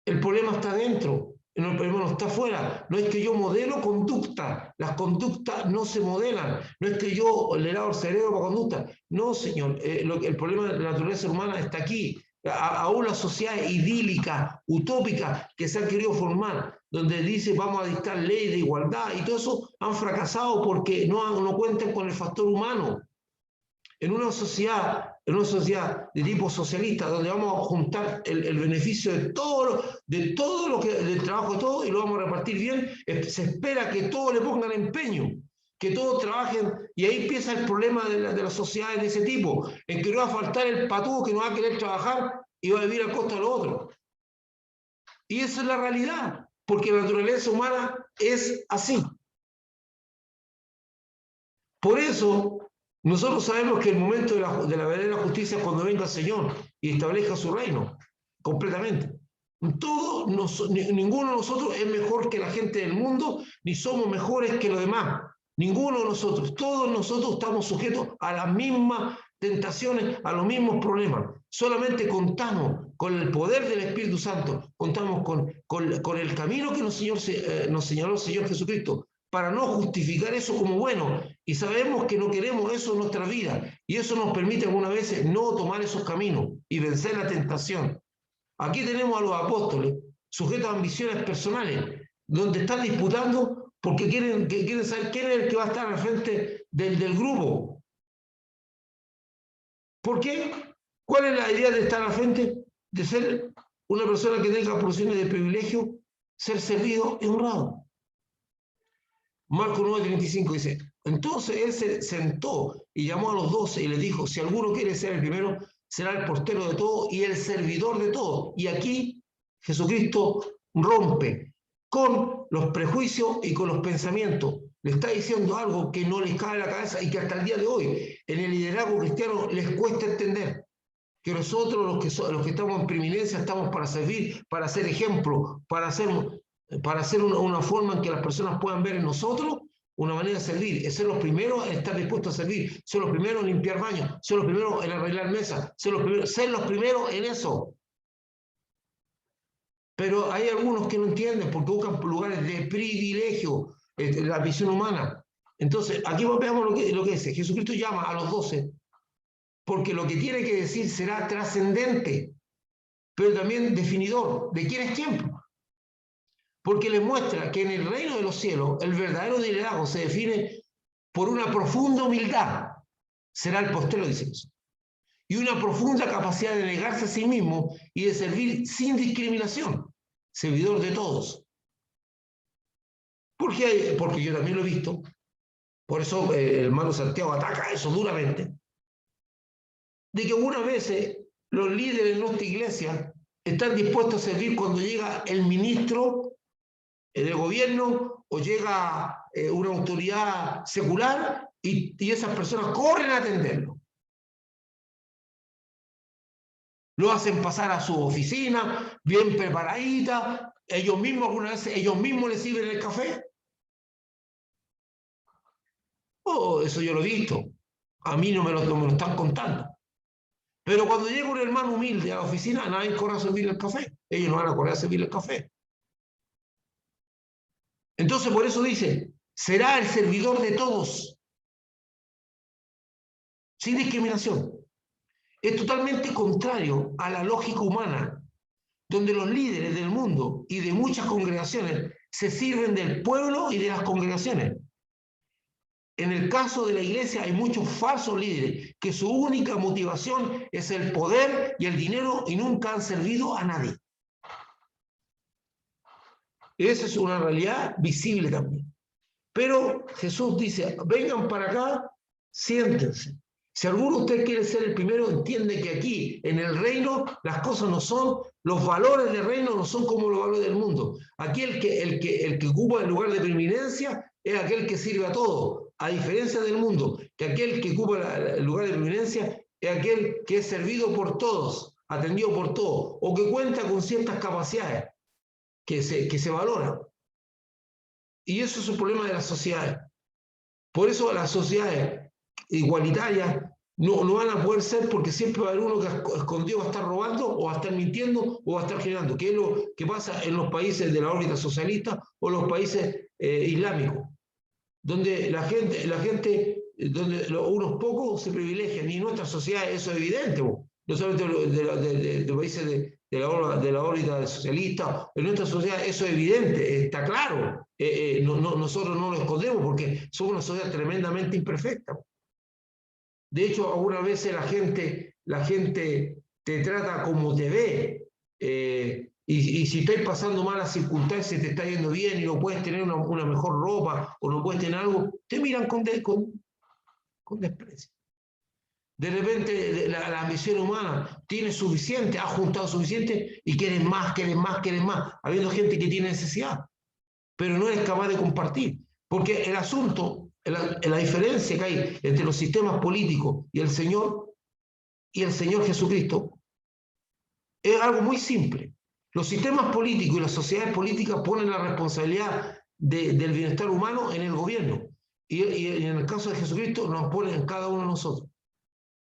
[SPEAKER 1] El problema está dentro. El problema no está afuera. No es que yo modelo conducta. Las conductas no se modelan. No es que yo le lavo el cerebro para conducta. No, señor. El problema de la naturaleza humana está aquí. A una sociedad idílica, utópica, que se ha querido formar, donde dice vamos a dictar ley de igualdad y todo eso, han fracasado porque no cuentan con el factor humano. En una sociedad de tipo socialista, donde vamos a juntar el beneficio de todo lo que, del trabajo de todos y lo vamos a repartir bien, se espera que todos le pongan empeño, que todos trabajen, y ahí empieza el problema de las sociedades de ese tipo, en que no va a faltar el patudo que no va a querer trabajar y va a vivir a costa de lo otro. Y esa es la realidad, porque la naturaleza humana es así. Por eso, nosotros sabemos que el momento de la verdadera justicia es cuando venga el Señor y establezca su reino completamente. Ninguno de nosotros es mejor que la gente del mundo, ni somos mejores que los demás. Ninguno de nosotros. Todos nosotros estamos sujetos a las mismas tentaciones, a los mismos problemas. Solamente contamos con el poder del Espíritu Santo, contamos con el camino que nos señaló el Señor Jesucristo, para no justificar eso como bueno, y sabemos que no queremos eso en nuestra vida, y eso nos permite algunas veces no tomar esos caminos y vencer la tentación. Aquí tenemos a los apóstoles, sujetos a ambiciones personales, donde están disputando porque quieren saber quién es el que va a estar al frente del grupo. ¿Por qué? ¿Cuál es la idea de estar al frente? De ser una persona que tenga porciones de privilegio, ser servido y honrado. Marcos 9:35 dice, entonces él se sentó y llamó a los 12 y les dijo, si alguno quiere ser el primero, será el portero de todo y el servidor de todo. Y aquí Jesucristo rompe con los prejuicios y con los pensamientos. Le está diciendo algo que no les cae en la cabeza y que hasta el día de hoy en el liderazgo cristiano les cuesta entender. Que nosotros los que estamos en preeminencia estamos para servir, para ser ejemplo, para hacer una forma en que las personas puedan ver en nosotros una manera de servir, es ser los primeros en estar dispuestos a servir, ser los primeros en limpiar baños, ser los primeros en arreglar mesas, ser los primeros en eso. Pero hay algunos que no entienden porque buscan lugares de privilegio, la visión humana. Entonces, aquí veamos lo que dice. Jesucristo llama a los 12 porque lo que tiene que decir será trascendente, pero también definidor de quién es quién. Porque les muestra que en el reino de los cielos el verdadero liderazgo se define por una profunda humildad, será el postero, dice eso, y una profunda capacidad de negarse a sí mismo y de servir sin discriminación, servidor de todos. Porque yo también lo he visto, por eso el hermano Santiago ataca eso duramente, de que algunas veces los líderes de nuestra iglesia están dispuestos a servir cuando llega el ministro del gobierno o llega una autoridad secular y esas personas corren a atenderlo. Lo hacen pasar a su oficina, bien preparadita, ellos mismos algunas veces, ellos mismos les sirven el café. Oh, eso yo lo he visto. A mí no me lo están contando. Pero cuando llega un hermano humilde a la oficina, nadie corre a servir el café. Ellos no van a correr a servir el café. Entonces, por eso dice, será el servidor de todos, sin discriminación. Es totalmente contrario a la lógica humana, donde los líderes del mundo y de muchas congregaciones se sirven del pueblo y de las congregaciones. En el caso de la iglesia hay muchos falsos líderes que su única motivación es el poder y el dinero y nunca han servido a nadie. Esa es una realidad visible también. Pero Jesús dice, vengan para acá, siéntense. Si alguno de ustedes quiere ser el primero, entiende que aquí, en el reino, las cosas no son, los valores del reino no son como los valores del mundo. Aquí el que ocupa el lugar de preeminencia es aquel que sirve a todos, a diferencia del mundo, que aquel que ocupa el lugar de preeminencia es aquel que es servido por todos, atendido por todos, o que cuenta con ciertas capacidades que se valoran. Y eso es un problema de las sociedades. Por eso las sociedades igualitarias no van a poder ser, porque siempre va a haber uno que escondido va a estar robando o va a estar mintiendo o va a estar generando, que es lo que pasa en los países de la órbita socialista o los países islámicos, donde la gente donde unos pocos se privilegian, y en nuestra sociedad eso es evidente, no solamente de países de la órbita socialista, en nuestra sociedad eso es evidente, está claro. Nosotros no lo escondemos porque somos una sociedad tremendamente imperfecta. De hecho, algunas veces la gente te trata como te ve, y si estás pasando malas circunstancias, te está yendo bien y no puedes tener una mejor ropa o no puedes tener algo, te miran con desprecio. De repente la ambición humana tiene suficiente, ha juntado suficiente y quieren más, habiendo gente que tiene necesidad, pero no eres capaz de compartir. Porque el asunto, la diferencia que hay entre los sistemas políticos y el Señor Jesucristo es algo muy simple. Los sistemas políticos y las sociedades políticas ponen la responsabilidad del bienestar humano en el gobierno. Y en el caso de Jesucristo nos ponen en cada uno de nosotros.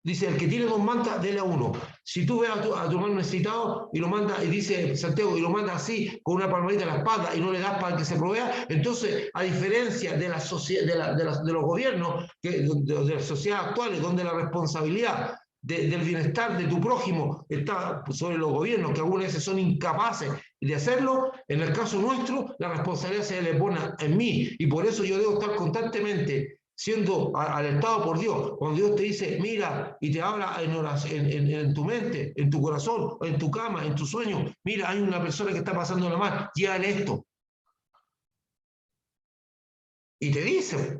[SPEAKER 1] Dice, el que tiene 2 mantas, dele a uno. Si tú ves a tu hermano necesitado y lo manda, y dice Santiago, y lo manda así, con una palmadita en la espalda, y no le das para que se provea, entonces, a diferencia de de los gobiernos, de las sociedades actuales, donde la responsabilidad del bienestar de tu prójimo está sobre los gobiernos, que algunas veces son incapaces de hacerlo, en el caso nuestro, la responsabilidad se le pone en mí, y por eso yo debo estar constantemente siendo alentado por Dios. Cuando Dios te dice, mira, y te habla en tu mente, en tu corazón, en tu cama, en tu sueño, mira, hay una persona que está pasando la mal, llévale esto. Y te dice.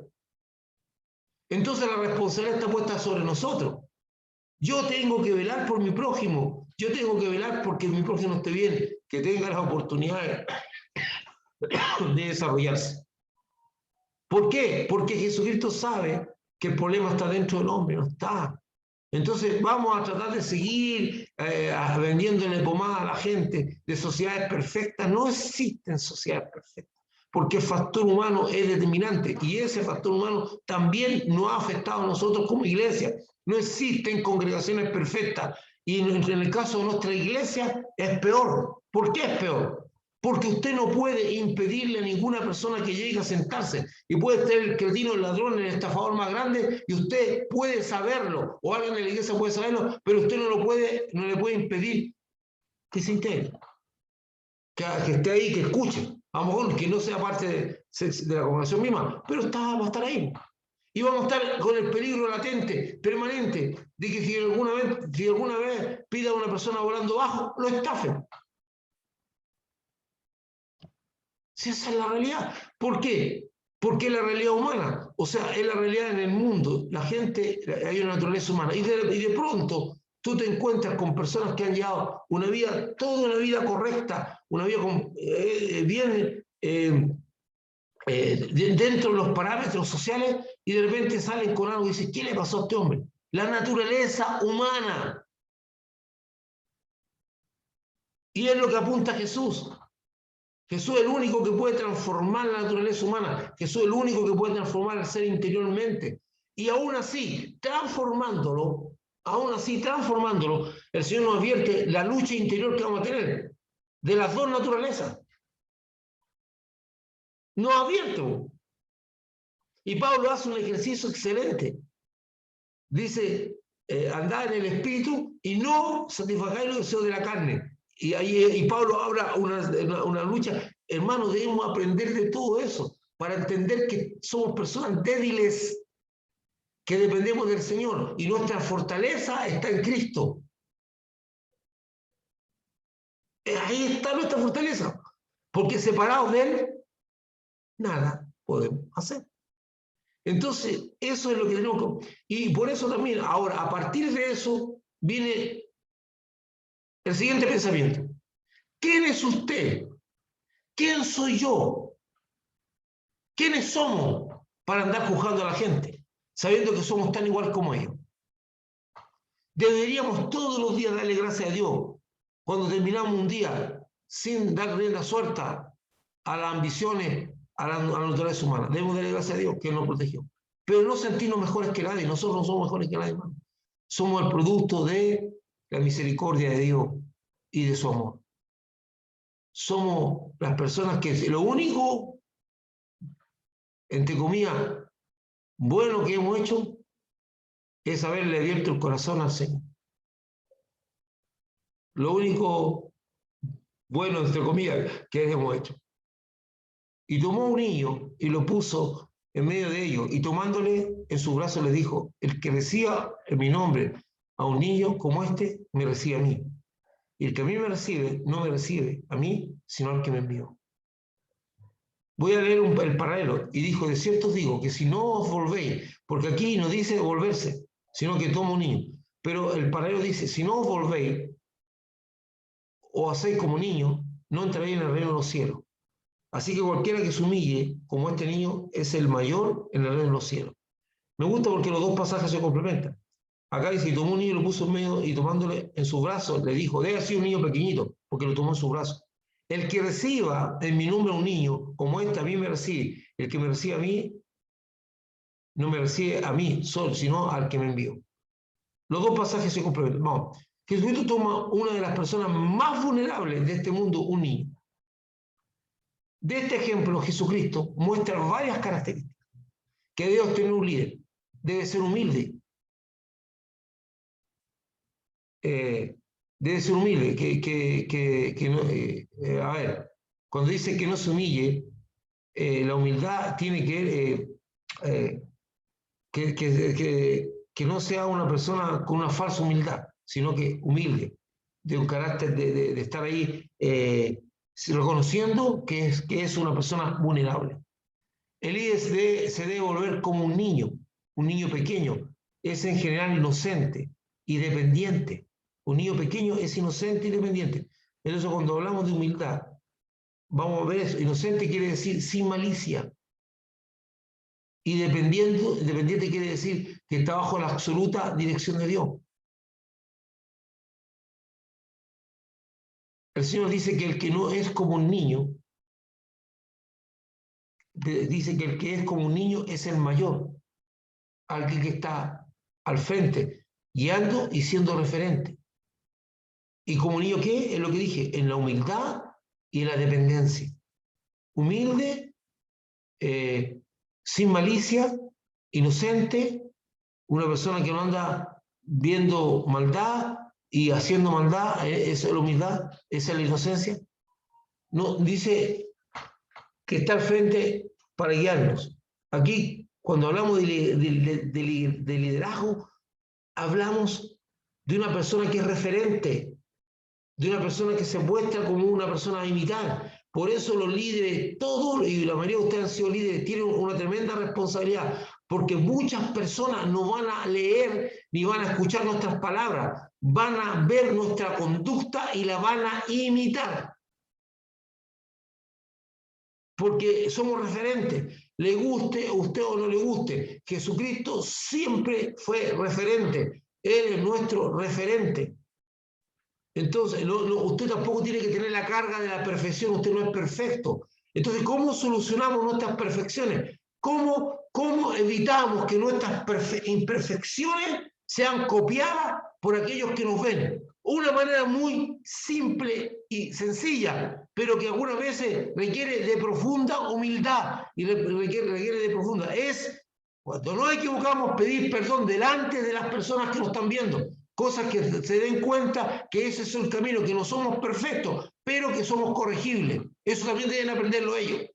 [SPEAKER 1] Entonces la responsabilidad está puesta sobre nosotros. Yo tengo que velar por mi prójimo. Yo tengo que velar porque mi prójimo esté bien, que tenga las oportunidades de desarrollarse. ¿Por qué? Porque Jesucristo sabe que el problema está dentro del hombre, no está. Entonces vamos a tratar de seguir vendiéndole pomada a la gente de sociedades perfectas. No existen sociedades perfectas, porque el factor humano es determinante y ese factor humano también nos ha afectado a nosotros como iglesia. No existen congregaciones perfectas y en el caso de nuestra iglesia es peor. ¿Por qué es peor? Porque usted no puede impedirle a ninguna persona que llegue a sentarse. Y puede ser el cretino, el ladrón, el estafador más grande, y usted puede saberlo, o alguien de la iglesia puede saberlo, pero usted no le puede impedir que se integre, que esté ahí, que escuche. A lo mejor que no sea parte de la congregación misma, pero va a estar ahí. Y vamos a estar con el peligro latente, permanente, de que si alguna vez pida a una persona volando bajo, lo estafen. Si esa es la realidad. ¿Por qué? Porque es la realidad humana. O sea, es la realidad en el mundo. La gente, hay una naturaleza humana. Y de pronto tú te encuentras con personas que han llevado una vida, toda una vida correcta, una vida bien dentro de los parámetros sociales, y de repente salen con algo y dicen, ¿qué le pasó a este hombre? La naturaleza humana. Y es lo que apunta Jesús. Jesús es el único que puede transformar la naturaleza humana. Jesús es el único que puede transformar al ser interiormente. Y aún así, transformándolo, el Señor nos advierte la lucha interior que vamos a tener de las dos naturalezas. Nos advierte. Y Pablo hace un ejercicio excelente. Dice, andad en el espíritu y no satisfagáis los deseos de la carne. Y Pablo habla una lucha. Hermanos, debemos aprender de todo eso para entender que somos personas débiles, que dependemos del Señor y nuestra fortaleza está en Cristo. Ahí está nuestra fortaleza, porque separados de Él, nada podemos hacer. Entonces, eso es lo que tenemos que... Y por eso también, ahora, a partir de eso, viene el siguiente pensamiento. ¿Quién es usted? ¿Quién soy yo? ¿Quiénes somos para andar juzgando a la gente, sabiendo que somos tan igual como ellos? Deberíamos todos los días darle gracias a Dios cuando terminamos un día sin dar rienda suelta a las ambiciones, a la naturaleza humana. Debemos darle gracias a Dios que nos protegió. Pero no sentirnos mejores que nadie. Nosotros no somos mejores que nadie más. Somos el producto de la misericordia de Dios y de su amor. Somos las personas que lo único, entre comillas, bueno que hemos hecho es haberle abierto el corazón al Señor. Lo único bueno, entre comillas, que hemos hecho. Y tomó un niño y lo puso en medio de ellos, y tomándole en su brazo le dijo, el que reciba en mi nombre a un niño como este, me recibe a mí. Y el que a mí me recibe, no me recibe a mí, sino al que me envió. Voy a leer el paralelo. Y dijo, de cierto os digo, que si no os volvéis, porque aquí no dice volverse, sino que toma un niño. Pero el paralelo dice, si no os volvéis, o hacéis como niño, no entraréis en el reino de los cielos. Así que cualquiera que se humille, como este niño, es el mayor en el reino de los cielos. Me gusta porque los dos pasajes se complementan. Acá dice, y tomó un niño y lo puso en medio, y tomándole en su brazo, le dijo, debe ser un niño pequeñito, porque lo tomó en su brazo. El que reciba en mi nombre a un niño, como este a mí me recibe, el que me recibe a mí, no me recibe a mí solo, sino al que me envió. Los dos pasajes se complementan. Vamos. Jesucristo toma una de las personas más vulnerables de este mundo, un niño. De este ejemplo, Jesucristo muestra varias características que debe tener un líder. Debe ser humilde. Debe ser humilde. A ver, cuando dice que no se humille, la humildad tiene que ver que no sea una persona con una falsa humildad, sino que humilde, de un carácter de estar ahí reconociendo que es una persona vulnerable. El líder se debe volver como un niño pequeño. Es en general inocente y dependiente. Un niño pequeño es inocente y dependiente. Entonces, cuando hablamos de humildad, vamos a ver eso. Inocente quiere decir sin malicia. Y dependiente quiere decir que está bajo la absoluta dirección de Dios. El Señor dice que el que no es como un niño, dice que el que es como un niño es el mayor, alguien que está al frente, guiando y siendo referente. ¿Y como niño qué? Es lo que dije, en la humildad y en la dependencia. Humilde, sin malicia, inocente, una persona que no anda viendo maldad y haciendo maldad, esa es la humildad, esa es la inocencia. No, dice que está al frente para guiarnos. Aquí, cuando hablamos de liderazgo, hablamos de una persona que es referente, de una persona que se muestra como una persona a imitar. Por eso los líderes, todos, y la mayoría de ustedes han sido líderes, tienen una tremenda responsabilidad, porque muchas personas no van a leer ni van a escuchar nuestras palabras, van a ver nuestra conducta y la van a imitar. Porque somos referentes, le guste a usted o no le guste. Jesucristo siempre fue referente, Él es nuestro referente. Entonces, usted tampoco tiene que tener la carga de la perfección, usted no es perfecto. Entonces, ¿cómo solucionamos nuestras perfecciones? ¿Cómo evitamos que nuestras imperfecciones sean copiadas por aquellos que nos ven? Una manera muy simple y sencilla, pero que algunas veces requiere de profunda humildad y requiere de profunda. Es, cuando nos equivocamos, pedir perdón delante de las personas que nos están viendo. Cosas que se den cuenta que ese es el camino, que no somos perfectos, pero que somos corregibles. Eso también deben aprenderlo ellos.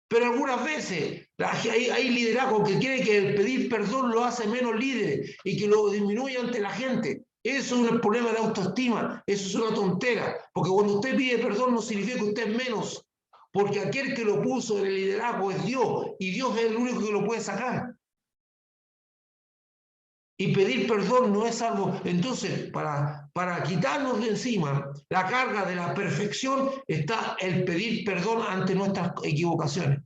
[SPEAKER 1] Pero algunas veces hay liderazgo que quiere que el pedir perdón lo hace menos líder y que lo disminuye ante la gente. Eso es un problema de autoestima, eso es una tontera, porque cuando usted pide perdón no significa que usted es menos, porque aquel que lo puso en el liderazgo es Dios, y Dios es el único que lo puede sacar. Y pedir perdón no es algo. Entonces, para quitarnos de encima la carga de la perfección está el pedir perdón ante nuestras equivocaciones.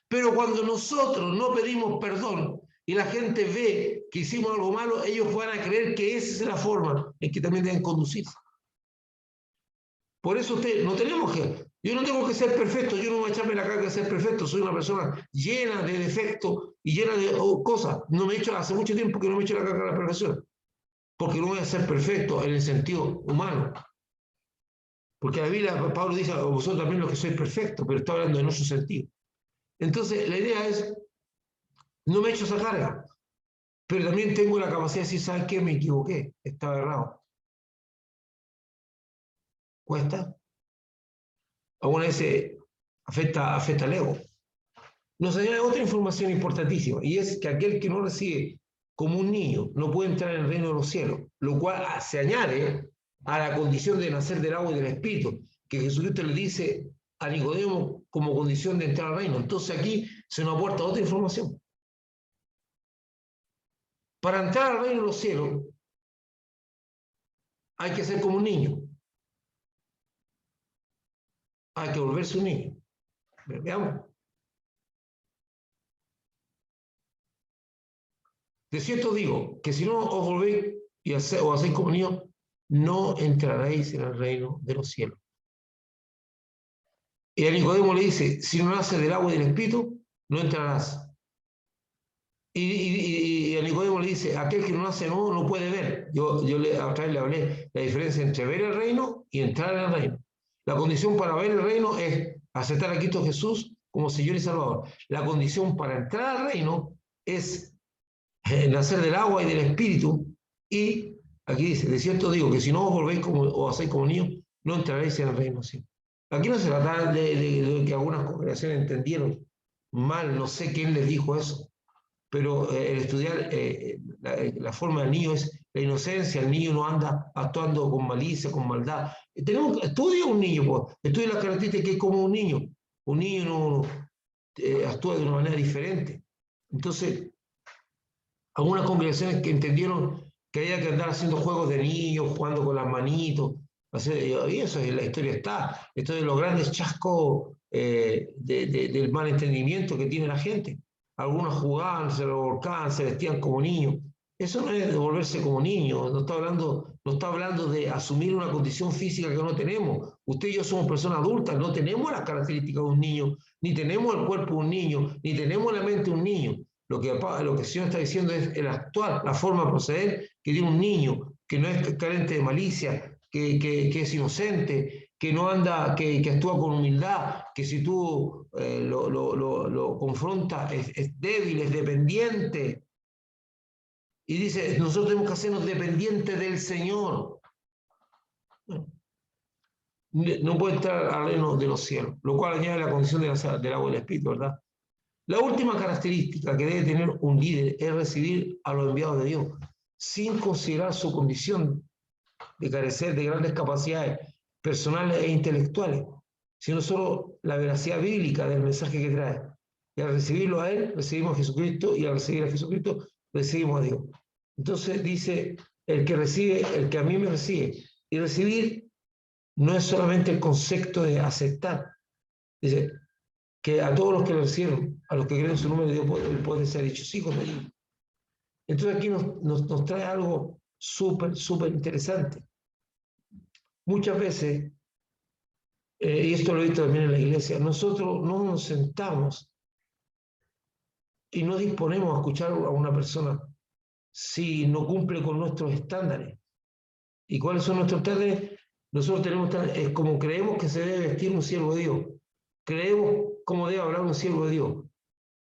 [SPEAKER 1] Pero cuando nosotros no pedimos perdón y la gente ve que hicimos algo malo, ellos van a creer que esa es la forma en que también deben conducirse. Por eso yo no tengo que ser perfecto, yo no voy a echarme la carga de ser perfecto, soy una persona llena de defectos y llena de cosas. No me he hecho, hace mucho tiempo que no me he hecho la carga de la perfección, porque no voy a ser perfecto en el sentido humano. Porque la Biblia, Pablo dice, vosotros también los que sois perfectos, pero está hablando en otro sentido. Entonces, la idea es, no me he hecho esa carga, pero también tengo la capacidad de decir, ¿sabes qué? Me equivoqué, estaba errado. ¿Cuesta? Algunas veces afecta al ego. Nos añade otra información importantísima, y es que aquel que no recibe como un niño no puede entrar en el reino de los cielos, lo cual se añade a la condición de nacer del agua y del espíritu, que Jesucristo le dice a Nicodemo como condición de entrar al reino. Entonces aquí se nos aporta otra información. Para entrar al reino de los cielos hay que ser como un niño. Hay que volverse un niño. Veamos. De cierto digo, que si no os volvéis o hacéis como niños, no entraréis en el reino de los cielos. Y a Nicodemo le dice, si no naces del agua y del espíritu, no entrarás. Y a Nicodemo le dice, aquel que no nace nuevo no puede ver. Yo a otra vez le hablé la diferencia entre ver el reino y entrar en el reino. La condición para ver el reino es aceptar a Cristo Jesús como Señor y Salvador. La condición para entrar al reino es nacer del agua y del espíritu. Y aquí dice, de cierto digo que si no os volvéis o hacéis como niños, no entraréis en el reino. ¿Sí? Aquí no se trata de que algunas congregaciones entendieron mal, no sé quién les dijo eso, pero el estudiar la forma del niño es la inocencia, el niño no anda actuando con malicia, con maldad. Estudia un niño, pues, estudia las características que es como un niño no actúa de una manera diferente. Entonces, algunas congregaciones que entendieron que había que andar haciendo juegos de niños, jugando con las manitos, y eso en la historia está. Esto de los grandes chascos del mal entendimiento que tiene la gente. Algunos jugaban, se lo volcaban, se vestían como niños. Eso no es devolverse como niños, no está hablando de asumir una condición física que no tenemos. Usted y yo somos personas adultas, no tenemos las características de un niño, ni tenemos el cuerpo de un niño, ni tenemos la mente de un niño. Lo que el Señor está diciendo es el actuar, la forma de proceder que tiene un niño, que no es carente de malicia, que es inocente, que no anda, que actúa con humildad, que si tú lo confrontas es débil, es dependiente. Y dice, nosotros tenemos que hacernos dependientes del Señor. Bueno, no puede entrar al reino de los cielos, lo cual añade la condición del agua del Espíritu, ¿verdad? La última característica que debe tener un líder es recibir a los enviados de Dios, sin considerar su condición de carecer de grandes capacidades personales e intelectuales, sino solo la veracidad bíblica del mensaje que trae. Y al recibirlo a Él, recibimos a Jesucristo, y al recibir a Jesucristo, recibimos a Dios. Entonces dice, el que recibe, el que a mí me recibe. Y recibir no es solamente el concepto de aceptar. Dice, que a todos los que lo recibieron, a los que creen en su nombre, Dios puede ser hechos hijos de Dios. Entonces aquí nos trae algo súper interesante. Muchas veces, y esto lo he visto también en la iglesia, nosotros no nos sentamos y no disponemos a escuchar a una persona si no cumple con nuestros estándares. ¿Y cuáles son nuestros estándares? Nosotros tenemos, es como creemos que se debe vestir un siervo de Dios, creemos cómo debe hablar un siervo de Dios,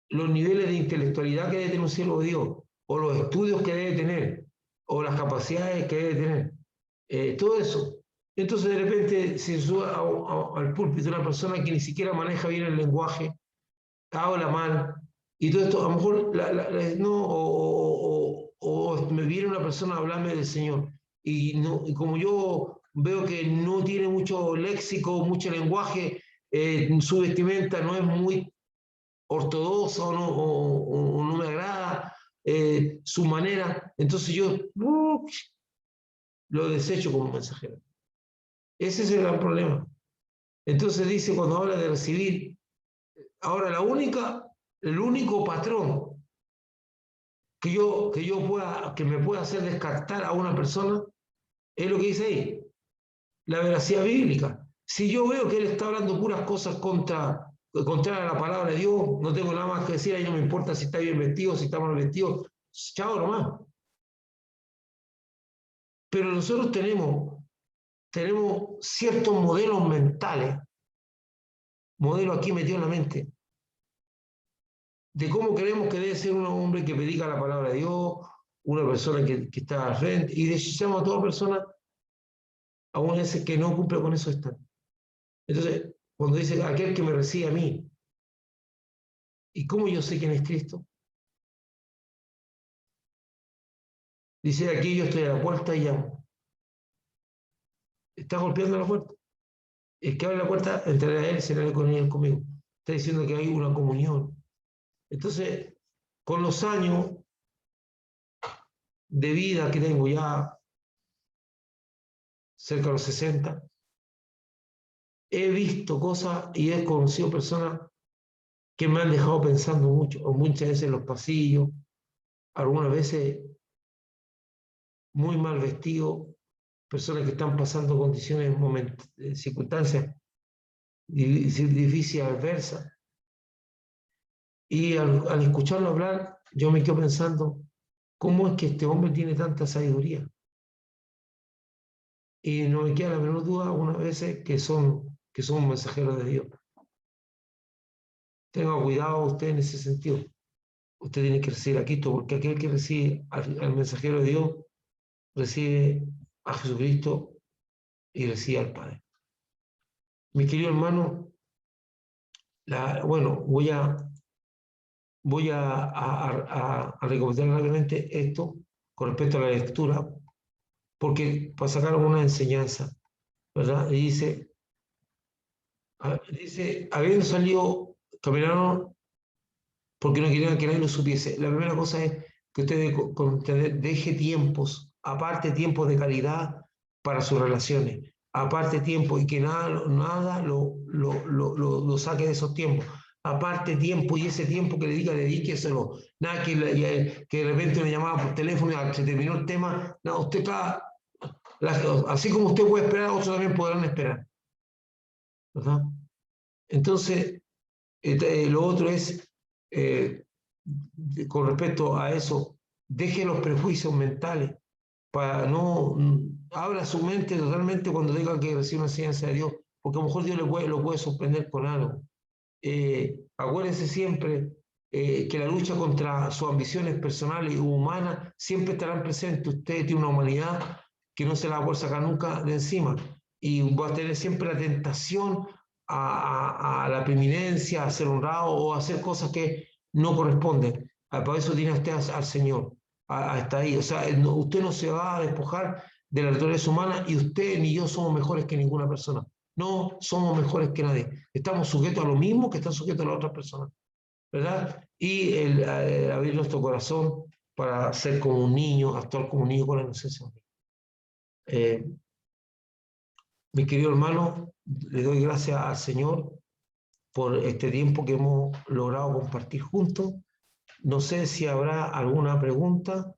[SPEAKER 1] los niveles de intelectualidad que debe tener un siervo de Dios, o los estudios que debe tener, o las capacidades que debe tener, todo eso. Entonces de repente se sube al púlpito una persona que ni siquiera maneja bien el lenguaje, habla mal, y todo esto, a lo mejor, no, o me viene una persona a hablarme del Señor, y como yo veo que no tiene mucho léxico, mucho lenguaje, su vestimenta no es muy ortodoxa o no me agrada su manera, entonces yo lo desecho como mensajero. Ese es el gran problema. Entonces dice, cuando habla de recibir, ahora el único patrón que me pueda hacer descartar a una persona es lo que dice ahí, la veracidad bíblica. Si yo veo que él está hablando puras cosas contra la palabra de Dios, no tengo nada más que decir, a mí no me importa si está bien vestido, si está mal vestido, chao nomás. Pero nosotros tenemos ciertos modelos mentales, modelos aquí metidos en la mente, de cómo creemos que debe ser un hombre que predica la palabra de Dios, una persona que está al frente, y desechamos a toda persona, aún ese que no cumple con esos estándares. Entonces, cuando dice aquel que me recibe a mí, ¿y cómo yo sé quién es Cristo? Dice aquí, yo estoy a la puerta y llamo. Está golpeando la puerta. El que abre la puerta, entraré a él, será con él conmigo. Está diciendo que hay una comunión. Entonces, con los años de vida que tengo ya cerca de los 60, he visto cosas y he conocido personas que me han dejado pensando mucho, o muchas veces en los pasillos, algunas veces muy mal vestidos, personas que están pasando condiciones, circunstancias difíciles, adversas. Y al escucharlo hablar, yo me quedo pensando, ¿cómo es que este hombre tiene tanta sabiduría? Y no me queda la menor duda algunas veces que son mensajeros de Dios. Tenga cuidado usted en ese sentido. Usted tiene que recibir a Cristo, porque aquel que recibe al mensajero de Dios, recibe a Jesucristo y recibe al Padre. Mi querido hermano, bueno, voy a recomendar rápidamente esto con respecto a la lectura, porque para sacar una enseñanza, ¿verdad? Y dice, habiendo salido, caminaron porque no querían que nadie lo supiese. La primera cosa es que usted deje tiempos, aparte tiempos de calidad para sus relaciones, aparte tiempo y que nada lo saque de esos tiempos. Aparte tiempo y ese tiempo que le diga, dedíqueselo. Nada que de repente una llamada por teléfono y se terminó el tema. No, usted así como usted puede esperar, otros también podrán esperar. ¿Verdad? Entonces, lo otro es, con respecto a eso, deje los prejuicios mentales para abra su mente totalmente cuando diga que recibe una enseñanza de Dios, porque a lo mejor Dios lo puede sorprender con algo. Acuérdense siempre que la lucha contra sus ambiciones personales y humanas siempre estarán presentes. Usted tiene una humanidad que no se la va a poder sacar nunca de encima y va a tener siempre la tentación a la preeminencia, a ser honrado o a hacer cosas que no corresponden. Para eso tiene usted al Señor, hasta ahí. O sea, usted no se va a despojar de la naturaleza humana y usted ni yo somos mejores que ninguna persona. No somos mejores que nadie. Estamos sujetos a lo mismo que están sujetos a las otras personas, ¿verdad? Y abrir nuestro corazón para ser como un niño, actuar como un niño con la inocencia. Mi querido hermano, le doy gracias al Señor por este tiempo que hemos logrado compartir juntos. No sé si habrá alguna pregunta.